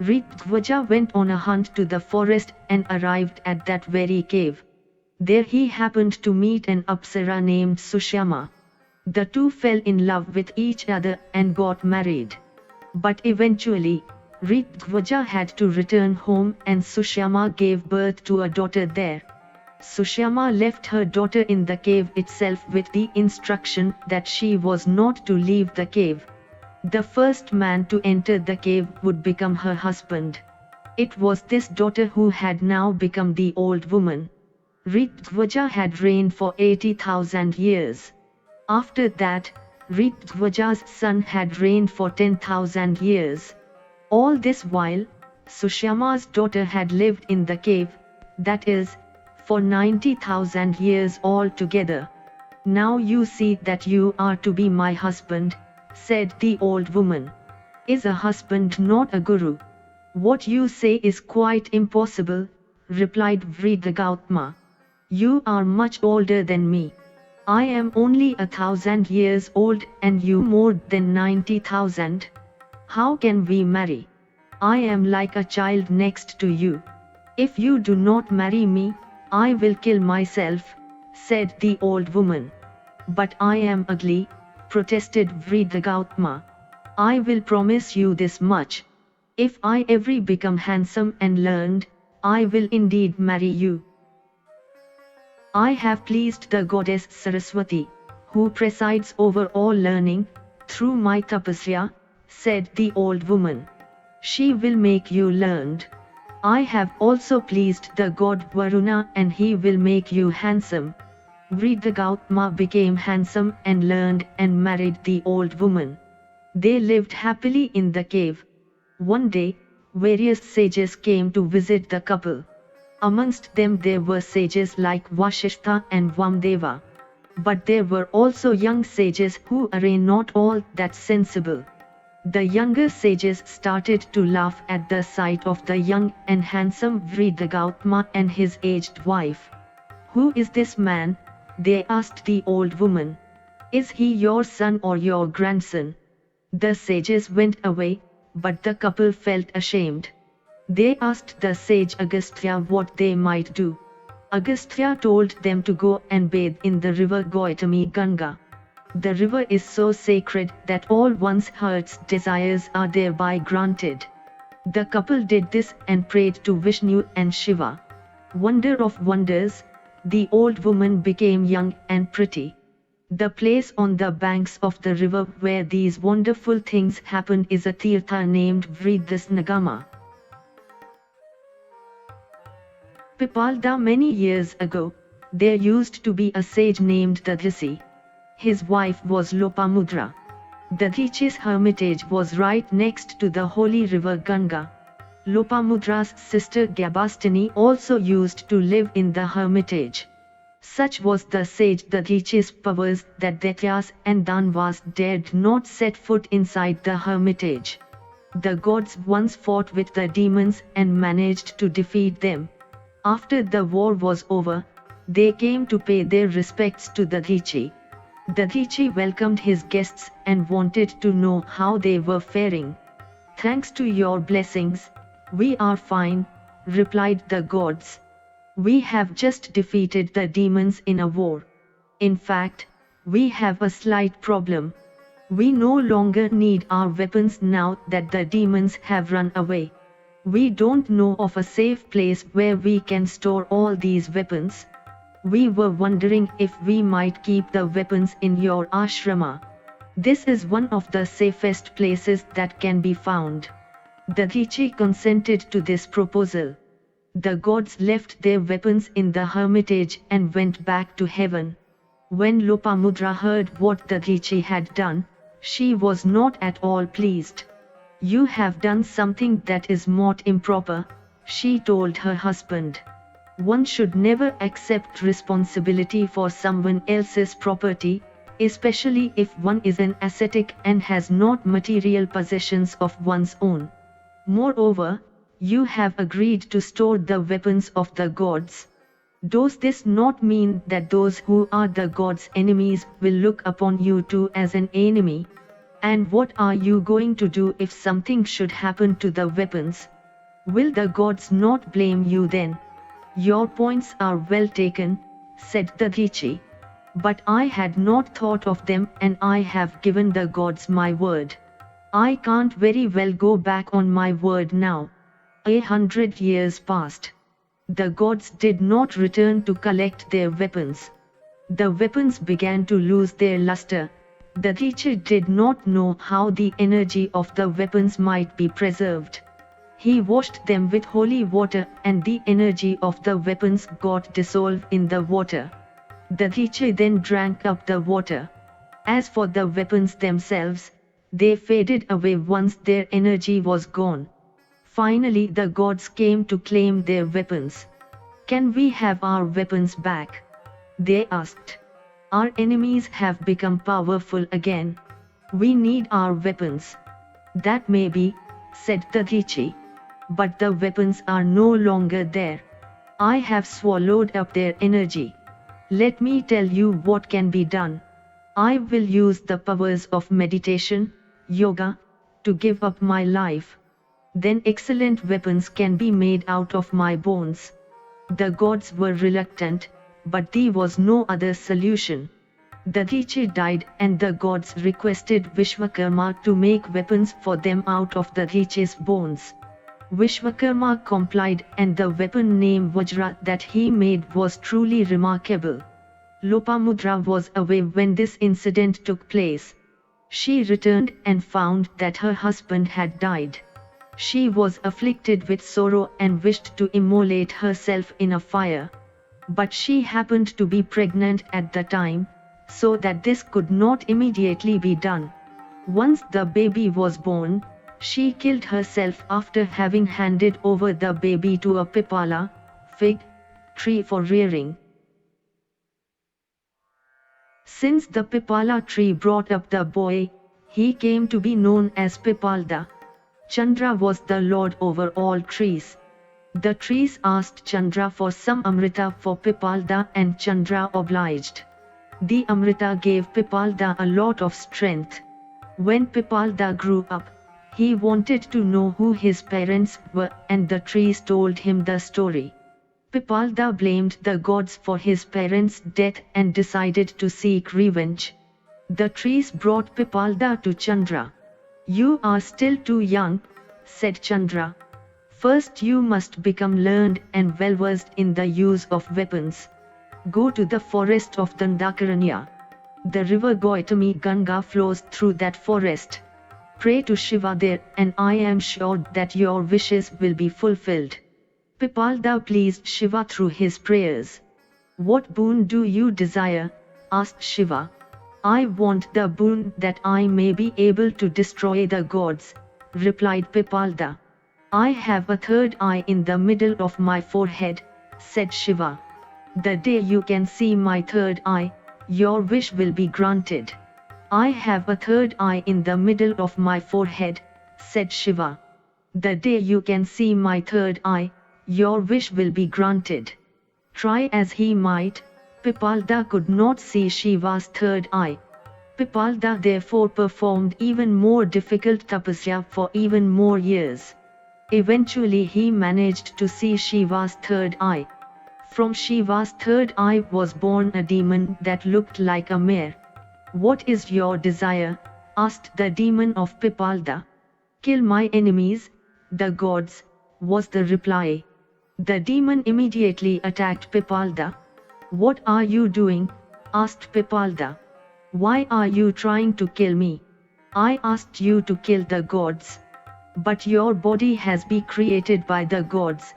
Ritdwaja went on a hunt to the forest and arrived at that very cave. There he happened to meet an Apsara named Sushyama. The two fell in love with each other and got married. But eventually, Ritdwaja had to return home and Sushyama gave birth to a daughter there. Sushyama left her daughter in the cave itself with the instruction that she was not to leave the cave. The first man to enter the cave would become her husband. It was this daughter who had now become the old woman. Ritdwaja had reigned for 80,000 years. After that, Ritdwaja's son had reigned for 10,000 years. All this while, Sushyama's daughter had lived in the cave, that is, for 90,000 years altogether. Now you see that you are to be my husband, said the old woman. Is a husband not a guru? What you say is quite impossible, replied Vridagautama. You are much older than me. I am only 1,000 years old and you more than 90,000. How can we marry? I am like a child next to you. If you do not marry me, I will kill myself, said the old woman. But I am ugly, protested Vridagautama. I will promise you this much. If I ever become handsome and learned, I will indeed marry you. I have pleased the goddess Saraswati, who presides over all learning, through my tapasya, said the old woman. She will make you learned. I have also pleased the god Varuna and he will make you handsome. Vriddagautama became handsome and learned and married the old woman. They lived happily in the cave. One day, various sages came to visit the couple. Amongst them there were sages like Vasishtha and Vamdeva. But there were also young sages who are not all that sensible. The younger sages started to laugh at the sight of the young and handsome Vriddagautama and his aged wife. Who is this man? They asked the old woman. Is he your son or your grandson? The sages went away, but the couple felt ashamed. They asked the sage Agastya what they might do. Agastya told them to go and bathe in the river Gautami Ganga. The river is so sacred that all one's heart's desires are thereby granted. The couple did this and prayed to Vishnu and Shiva. Wonder of wonders, the old woman became young and pretty. The place on the banks of the river where these wonderful things happened is a tirtha named Vriddasnagama. Pipalda. Many years ago, there used to be a sage named Dadhisi. His wife was Lopamudra. Dadhichi's hermitage was right next to the holy river Ganga. Lopamudra's sister Gabastani also used to live in the hermitage. Such was the sage Dadhichi's powers that Daityas and Danvas dared not set foot inside the hermitage. The gods once fought with the demons and managed to defeat them. After the war was over, they came to pay their respects to Dadhichi. Dadhichi welcomed his guests and wanted to know how they were faring. Thanks to your blessings, we are fine, replied the gods. We have just defeated the demons in a war. In fact, we have a slight problem. We no longer need our weapons now that the demons have run away. We don't know of a safe place where we can store all these weapons. We were wondering if we might keep the weapons in your ashrama. This is one of the safest places that can be found. Dadhichi consented to this proposal. The gods left their weapons in the hermitage and went back to heaven. When Lopamudra heard what Dadhichi had done, she was not at all pleased. You have done something that is not improper, she told her husband. One should never accept responsibility for someone else's property, especially if one is an ascetic and has not material possessions of one's own. Moreover, you have agreed to store the weapons of the gods. Does this not mean that those who are the gods' enemies will look upon you too as an enemy? And what are you going to do if something should happen to the weapons? Will the gods not blame you then? Your points are well taken, said Dadhichi. But I had not thought of them and I have given the gods my word. I can't very well go back on my word now. 100 years passed. The gods did not return to collect their weapons. The weapons began to lose their luster. Dadhichi did not know how the energy of the weapons might be preserved. He washed them with holy water and the energy of the weapons got dissolved in the water. Dadhichi then drank up the water. As for the weapons themselves, they faded away once their energy was gone. Finally the gods came to claim their weapons. Can we have our weapons back? They asked. Our enemies have become powerful again. We need our weapons. That may be, said Dadhichi. But the weapons are no longer there. I have swallowed up their energy. Let me tell you what can be done. I will use the powers of meditation, yoga, to give up my life. Then excellent weapons can be made out of my bones. The gods were reluctant, but there was no other solution. Dadhichi died and the gods requested Vishwakarma to make weapons for them out of Dadhichi's bones. Vishwakarma complied, and the weapon named Vajra that he made was truly remarkable. Lopamudra was away when this incident took place. She returned and found that her husband had died. She was afflicted with sorrow and wished to immolate herself in a fire. But she happened to be pregnant at the time, so that this could not immediately be done. Once the baby was born, she killed herself after having handed over the baby to a pipala, fig, tree for rearing. Since the pipala tree brought up the boy, he came to be known as Pipalda. Chandra was the lord over all trees. The trees asked Chandra for some Amrita for Pipalda, and Chandra obliged. The Amrita gave Pipalda a lot of strength. When Pipalda grew up, he wanted to know who his parents were, and the trees told him the story. Pipalda blamed the gods for his parents' death and decided to seek revenge. The trees brought Pipalda to Chandra. "You are still too young," said Chandra. "First you must become learned and well-versed in the use of weapons. Go to the forest of Dandakaranya. The river Gautami Ganga flows through that forest. Pray to Shiva there, and I am sure that your wishes will be fulfilled." Pipalda pleased Shiva through his prayers. "What boon do you desire?" asked Shiva. "I want the boon that I may be able to destroy the gods," replied Pipalda. "I have a third eye in the middle of my forehead," said Shiva. "The day you can see my third eye, your wish will be granted." "I have a third eye in the middle of my forehead," said Shiva. "The day you can see my third eye, your wish will be granted." Try as he might, Pipalda could not see Shiva's third eye. Pipalda therefore performed even more difficult tapasya for even more years. Eventually he managed to see Shiva's third eye. From Shiva's third eye was born a demon that looked like a mare. "What is your desire?" asked the demon of Pipalda. "Kill my enemies, the gods," was the reply. The demon immediately attacked Pipalda. "What are you doing?" asked Pipalda. "Why are you trying to kill me? I asked you to kill the gods. But your body has been created by the gods,"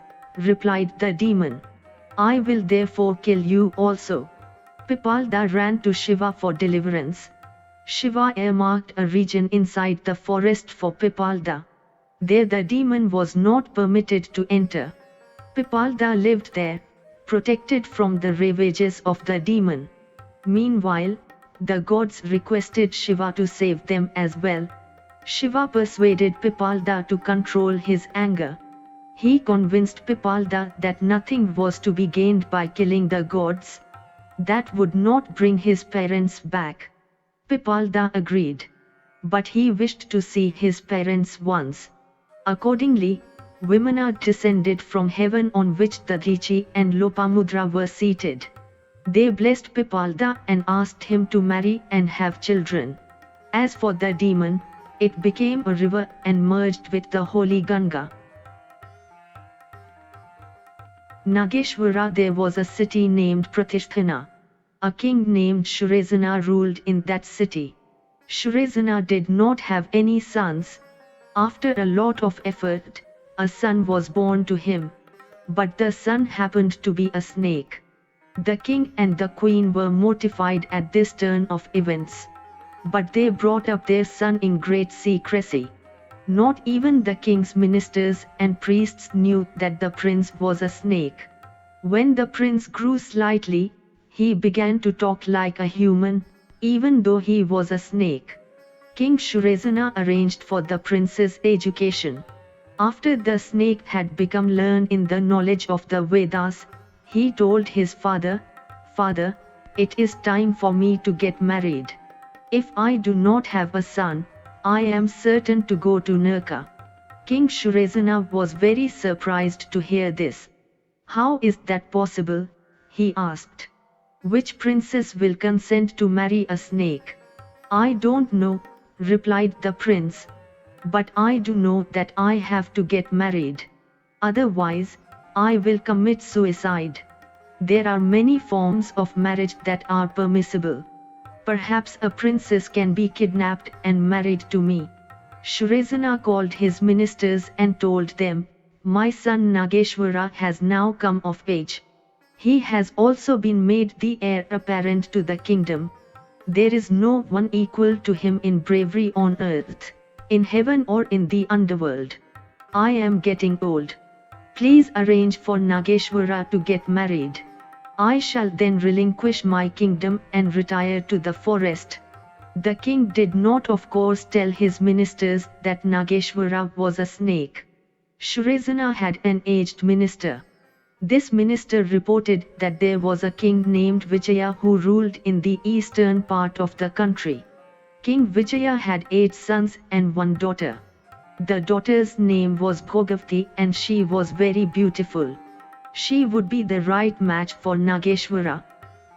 replied the demon. "I will therefore kill you also." Pipalda ran to Shiva for deliverance. Shiva earmarked a region inside the forest for Pipalda. There the demon was not permitted to enter. Pipalda lived there, protected from the ravages of the demon. Meanwhile, the gods requested Shiva to save them as well. Shiva persuaded Pipalda to control his anger. He convinced Pipalda that nothing was to be gained by killing the gods. That would not bring his parents back. Pipalda agreed. But he wished to see his parents once. Accordingly, Vimana descended from heaven, on which the Rishi and Lopamudra were seated. They blessed Pipalda and asked him to marry and have children. As for the demon, it became a river and merged with the holy Ganga. Nageshwara. There was a city named Pratisthana. A king named Shurazana ruled in that city. Shurazana did not have any sons. After a lot of effort, a son was born to him. But the son happened to be a snake. The king and the queen were mortified at this turn of events. But they brought up their son in great secrecy. Not even the king's ministers and priests knew that the prince was a snake. When the prince grew slightly, he began to talk like a human, even though he was a snake. King Shurazana arranged for the prince's education. After the snake had become learned in the knowledge of the Vedas, he told his father, "Father, it is time for me to get married. If I do not have a son, I am certain to go to Naraka." King Shurazana was very surprised to hear this. "How is that possible?" he asked. "Which princess will consent to marry a snake?" "I don't know," replied the prince. But I do know that I have to get married. Otherwise, I will commit suicide. There are many forms of marriage that are permissible. Perhaps a princess can be kidnapped and married to me. Shurazana called his ministers and told them, "My son Nageshwara has now come of age. He has also been made the heir apparent to the kingdom. There is no one equal to him in bravery on earth, in heaven or in the underworld. I am getting old. Please arrange for Nageshwara to get married. I shall then relinquish my kingdom and retire to the forest." The king did not of course tell his ministers that Nageshwara was a snake. Shurazana had an aged minister. This minister reported that there was a king named Vijaya who ruled in the eastern part of the country. King Vijaya had 8 sons and 1 daughter. The daughter's name was Bhogavati and she was very beautiful. She would be the right match for Nageshwara.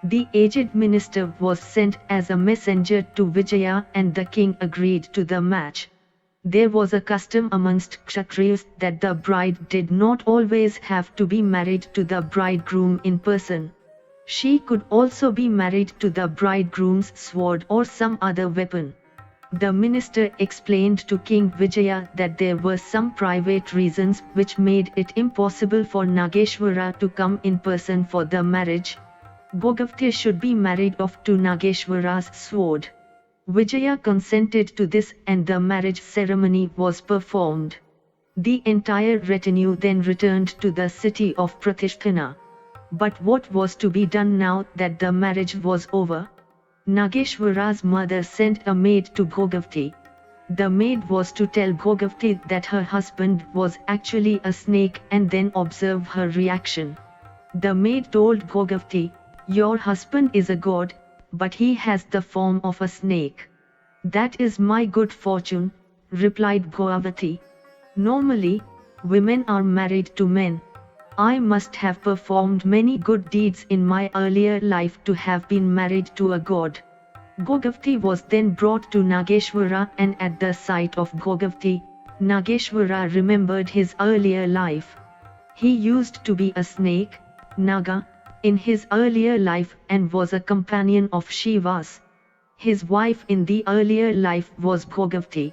The aged minister was sent as a messenger to Vijaya and the king agreed to the match. There was a custom amongst Kshatriyas that the bride did not always have to be married to the bridegroom in person. She could also be married to the bridegroom's sword or some other weapon. The minister explained to King Vijaya that there were some private reasons which made it impossible for Nageshwara to come in person for the marriage. Bhogavati should be married off to Nageshwara's sword. Vijaya consented to this and the marriage ceremony was performed. The entire retinue then returned to the city of Pratishtana. But what was to be done now that the marriage was over? Nageshwara's mother sent a maid to Bhogavati. The maid was to tell Bhogavati that her husband was actually a snake and then observe her reaction. The maid told Bhogavati, "Your husband is a god, but he has the form of a snake." "That is my good fortune," replied Bhogavati. "Normally, women are married to men. I must have performed many good deeds in my earlier life to have been married to a god." Bhogavati was then brought to Nageshwara and at the sight of Bhogavati, Nageshwara remembered his earlier life. He used to be a snake, Naga, in his earlier life and was a companion of Shiva's. His wife in the earlier life was Bhogavati.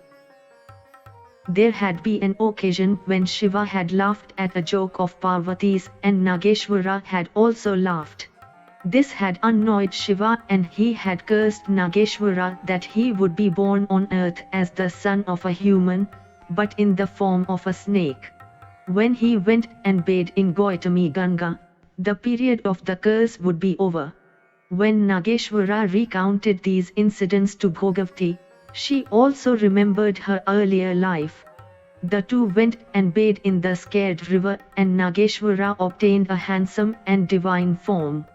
There had been an occasion when Shiva had laughed at a joke of Parvati's and Nageshwara had also laughed. This had annoyed Shiva and he had cursed Nageshwara that he would be born on earth as the son of a human, but in the form of a snake. When he went and bathed in Gautami Ganga, the period of the curse would be over. When Nageshwara recounted these incidents to Bhogavati, she also remembered her earlier life. The two went and bathed in the scared river and Nageshwara obtained a handsome and divine form.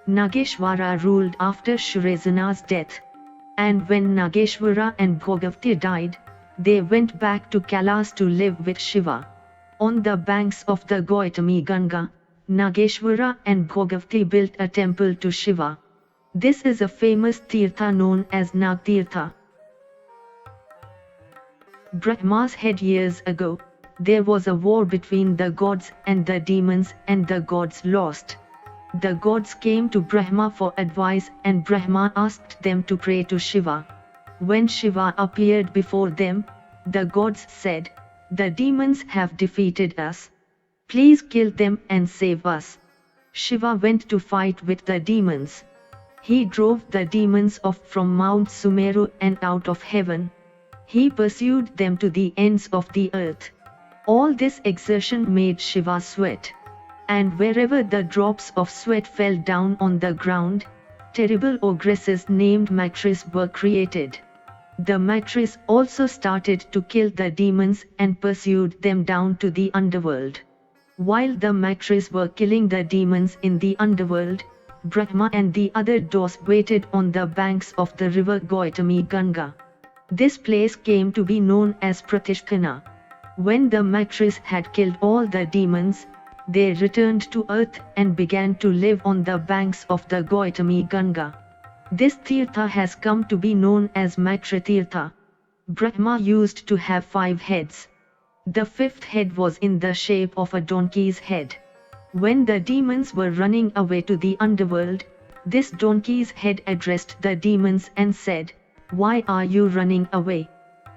Nageshwara ruled after Shurazana's death. And when Nageshwara and Bhogavati died, they went back to Kailas to live with Shiva. On the banks of the Gautami Ganga, Nageshwara and Bhogavati built a temple to Shiva. This is a famous tirtha known as Nagtirtha. Brahma's head years ago, there was a war between the gods and the demons and the gods lost. The gods came to Brahma for advice and Brahma asked them to pray to Shiva. When Shiva appeared before them, the gods said, "The demons have defeated us. Please kill them and save us." Shiva went to fight with the demons. He drove the demons off from Mount Sumeru and out of heaven. He pursued them to the ends of the earth. All this exertion made Shiva sweat. And wherever the drops of sweat fell down on the ground, terrible ogresses named Matris were created. The Matris also started to kill the demons and pursued them down to the underworld. While the Matris were killing the demons in the underworld, Brahma and the other dogs waited on the banks of the river Gautami Ganga. This place came to be known as Pratishtana. When the Matris had killed all the demons, they returned to earth and began to live on the banks of the Gautami Ganga. This tirtha has come to be known as Matritirtha. Brahma used to have 5 heads. The 5th head was in the shape of a donkey's head. When the demons were running away to the underworld, this donkey's head addressed the demons and said, "Why are you running away?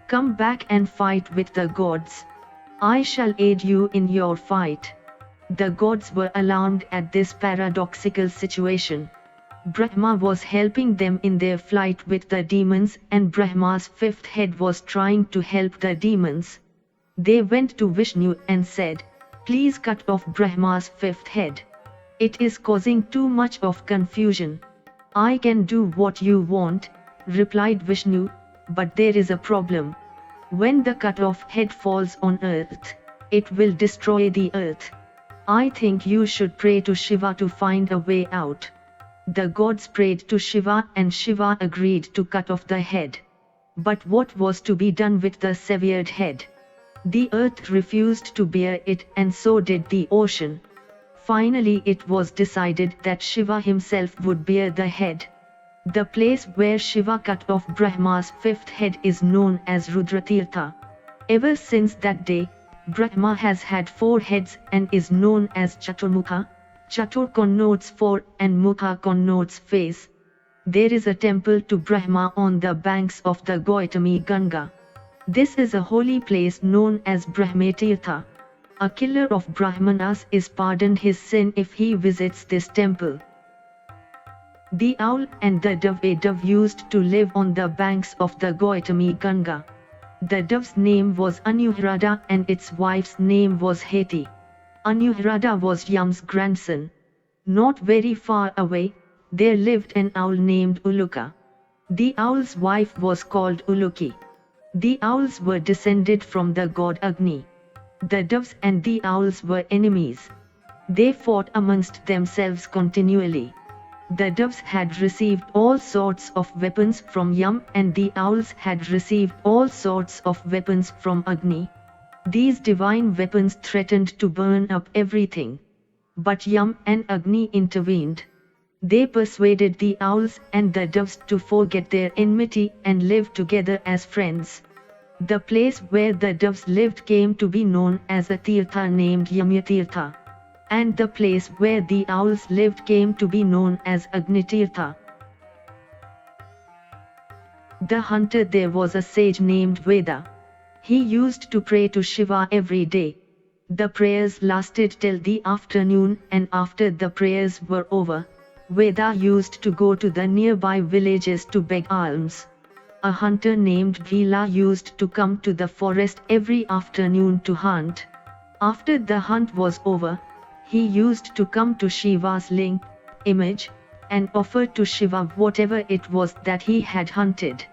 Come back and fight with the gods. I shall aid you in your fight." The gods were alarmed at this paradoxical situation. Brahma was helping them in their flight with the demons, and Brahma's 5th head was trying to help the demons. They went to Vishnu and said, "Please cut off Brahma's 5th head. It is causing too much of confusion." "I can do what you want," replied Vishnu, "but there is a problem. When the cut off head falls on earth, it will destroy the earth. I think you should pray to Shiva to find a way out." The gods prayed to Shiva, and Shiva agreed to cut off the head. But what was to be done with the severed head? The earth refused to bear it, and so did the ocean. Finally, it was decided that Shiva himself would bear the head. The place where Shiva cut off Brahma's 5th head is known as Rudratirtha. Ever since that day, Brahma has had 4 heads and is known as Chaturmukha. Chatur connotes 4 and Mukha connotes face. There is a temple to Brahma on the banks of the Gautami Ganga. This is a holy place known as Brahmatirtha. A killer of Brahmanas is pardoned his sin if he visits this temple. The owl and the dove. A dove used to live on the banks of the Gautami Ganga. The dove's name was Anuradha and its wife's name was Heti. Anuradha was Yam's grandson. Not very far away, there lived an owl named Uluka. The owl's wife was called Uluki. The owls were descended from the god Agni. The doves and the owls were enemies. They fought amongst themselves continually. The doves had received all sorts of weapons from Yam, and the owls had received all sorts of weapons from Agni. These divine weapons threatened to burn up everything. But Yam and Agni intervened. They persuaded the owls and the doves to forget their enmity and live together as friends. The place where the doves lived came to be known as a tirtha named Yamyatirtha. And the place where the owls lived came to be known as Agnitirtha. The hunter. There was a sage named Veda. He used to pray to Shiva every day. The prayers lasted till the afternoon, and after the prayers were over, Veda used to go to the nearby villages to beg alms. A hunter named Vila used to come to the forest every afternoon to hunt. After the hunt was over, he used to come to Shiva's image, and offer to Shiva whatever it was that he had hunted.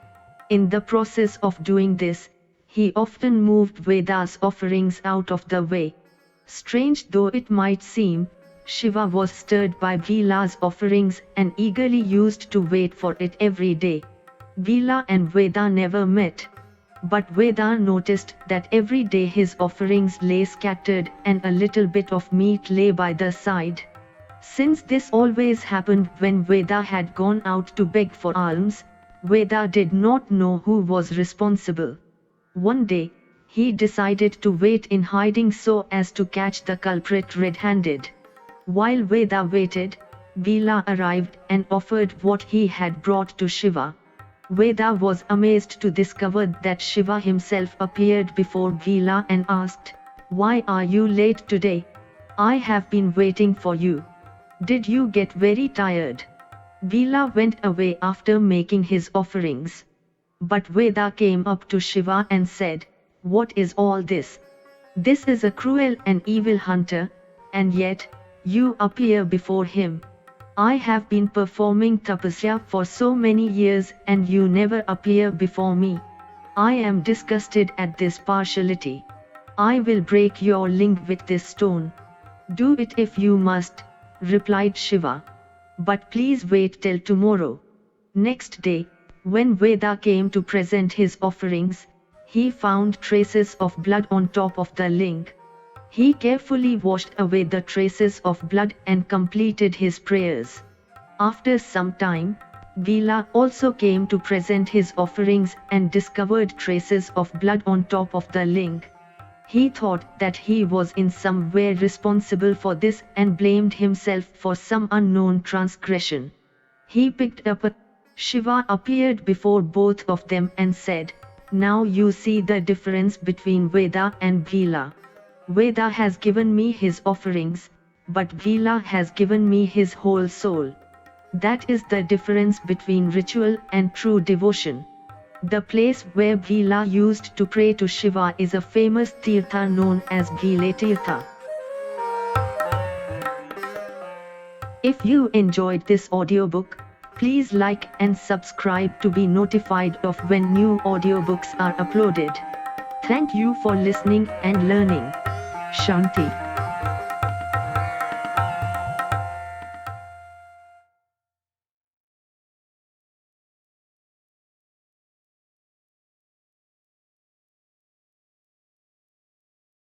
In the process of doing this, he often moved Veda's offerings out of the way. Strange though it might seem, Shiva was stirred by Vila's offerings and eagerly used to wait for it every day. Vila and Veda never met. But Veda noticed that every day his offerings lay scattered and a little bit of meat lay by the side. Since this always happened when Veda had gone out to beg for alms, Veda did not know who was responsible. One day, he decided to wait in hiding so as to catch the culprit red-handed. While Veda waited, Vila arrived and offered what he had brought to Shiva. Veda was amazed to discover that Shiva himself appeared before Vila and asked, "Why are you late today? I have been waiting for you. Did you get very tired?" Vila went away after making his offerings. But Veda came up to Shiva and said, "What is all this? This is a cruel and evil hunter, and yet, you appear before him. I have been performing tapasya for so many years and you never appear before me. I am disgusted at this partiality. I will break your link with this stone." "Do it if you must," replied Shiva. "But please wait till tomorrow." Next day, when Veda came to present his offerings, he found traces of blood on top of the link. He carefully washed away the traces of blood and completed his prayers. After some time, Vyasa also came to present his offerings and discovered traces of blood on top of the linga. He thought that he was in some way responsible for this and blamed himself for some unknown transgression. He picked up a Shiva appeared before both of them and said, "Now you see the difference between Veda and Vyasa. Veda has given me his offerings, but Vyasa has given me his whole soul. That is the difference between ritual and true devotion." The place where Vyasa used to pray to Shiva is a famous tirtha known as Vyasa Tirtha. If you enjoyed this audiobook, please like and subscribe to be notified of when new audiobooks are uploaded. Thank you for listening and learning. Shanti.